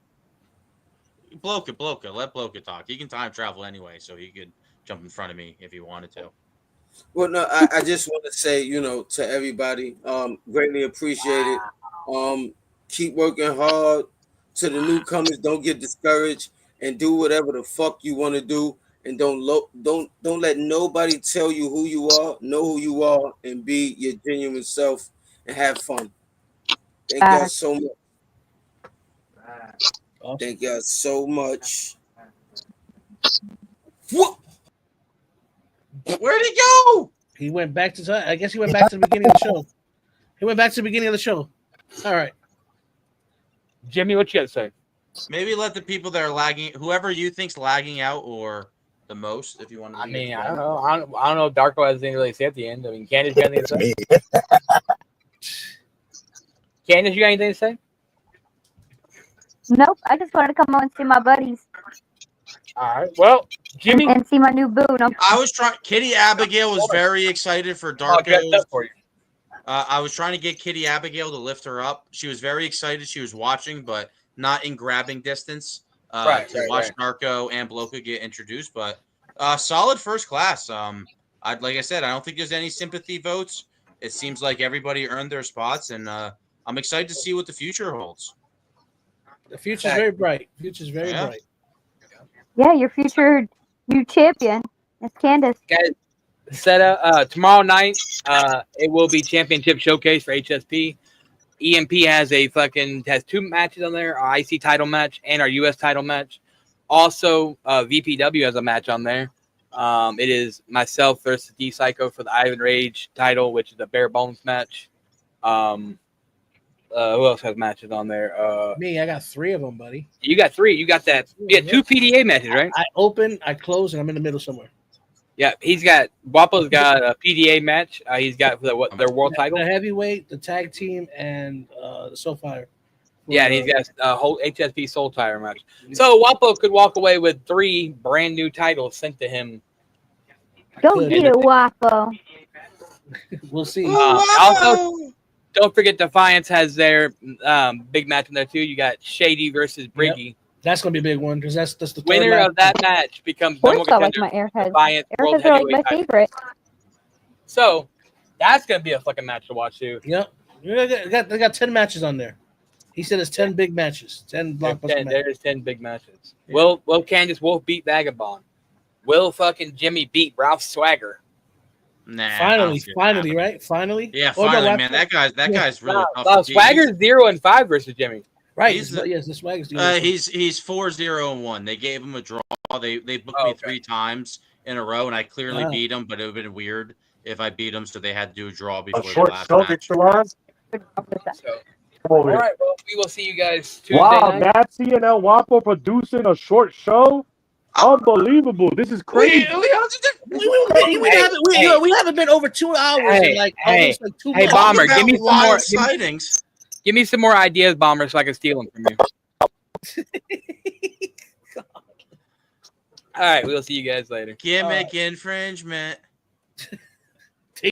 Bloka, let Bloka talk. He can time travel anyway, so he could jump in front of me if he wanted to. Well, no, I just want to say, to everybody, greatly appreciate it. keep working hard. To the newcomers, don't get discouraged and do whatever the fuck you want to do, and don't let nobody tell you who you are. Know who you are and be your genuine self and have fun. Thank y'all so much. Thank y'all so much. What? Where'd he go? He went back to. I guess he went back to the beginning of the show. He went back to the beginning of the show. All right, Jimmy, what you got to say? Maybe let the people that are lagging, whoever you think's lagging out or the most, if you want to. I mean, I don't know. I don't know if Darko has anything to really say at the end. I mean, Candace, you got anything to say? Candace, you got anything to say? Nope, I just wanted to come on and see my buddies. All right. Well, Jimmy, and see my new boo. I was trying. Kitty Abigail was very excited for Darko. I was trying to get Kitty Abigail to lift her up. She was very excited. She was watching, but not in grabbing distance to watch Darko and Bloka get introduced. But solid first class. Like I said, I don't think there's any sympathy votes. It seems like everybody earned their spots, and I'm excited to see what the future holds. The future's very bright. Future's very bright. Yeah, your future new champion is Candace. Guys, set up tomorrow night. It will be championship showcase for HSP. EMP has two matches on there: our IC title match and our US title match. Also, VPW has a match on there. It is myself versus D Psycho for the Ivan Rage title, which is a bare bones match. Who else has matches on there? Me, I got 3 of them, buddy. You got 3. You got that. You got 2 PDA matches, right? I open, I close, and I'm in the middle somewhere. Yeah, Wapo's got a PDA match. He's got their world title. The heavyweight, the tag team, and the Soulfire. Yeah, and he's got a whole HSP Soul Tire match. So Wapo could walk away with 3 brand new titles sent to him. Go get it, Wapo. We'll see. Also, don't forget Defiance has their big match in there too. You got Shady versus Briggy. Yep. That's gonna be a big one because that's the winner of that match becomes number one like my airheads. Defiance World Airheads are like my Heavyweight title. favorite. So that's gonna be a fucking match to watch too. Yep. They got 10 matches on there. He said it's 10 big matches, 10 blockbuster matches. There's 10 big matches. Will Candice Wolf beat Vagabond? Will fucking Jimmy beat Ralph Swagger? Nah. Finally, right? Finally. Yeah, finally, man. That guy's really tough. Swagger's 0-5 versus Jimmy. Right. Yes, the Swagger's 0-5. He's 4-0-1. They gave him a draw. They booked me 3 times in a row, and I clearly beat him. But it would have been weird if I beat him, so they had to do a draw before the last match. All right, well, we will see you guys Tuesday Wow, night. Matsy and El Wapo producing a short show. Unbelievable! This is crazy. We haven't been over 2 hours in almost 2 months. Hey, Bomber, give me some more sightings. Give me some more ideas, Bomber, so I can steal them from you. All right, we'll see you guys later. Gimmick infringement.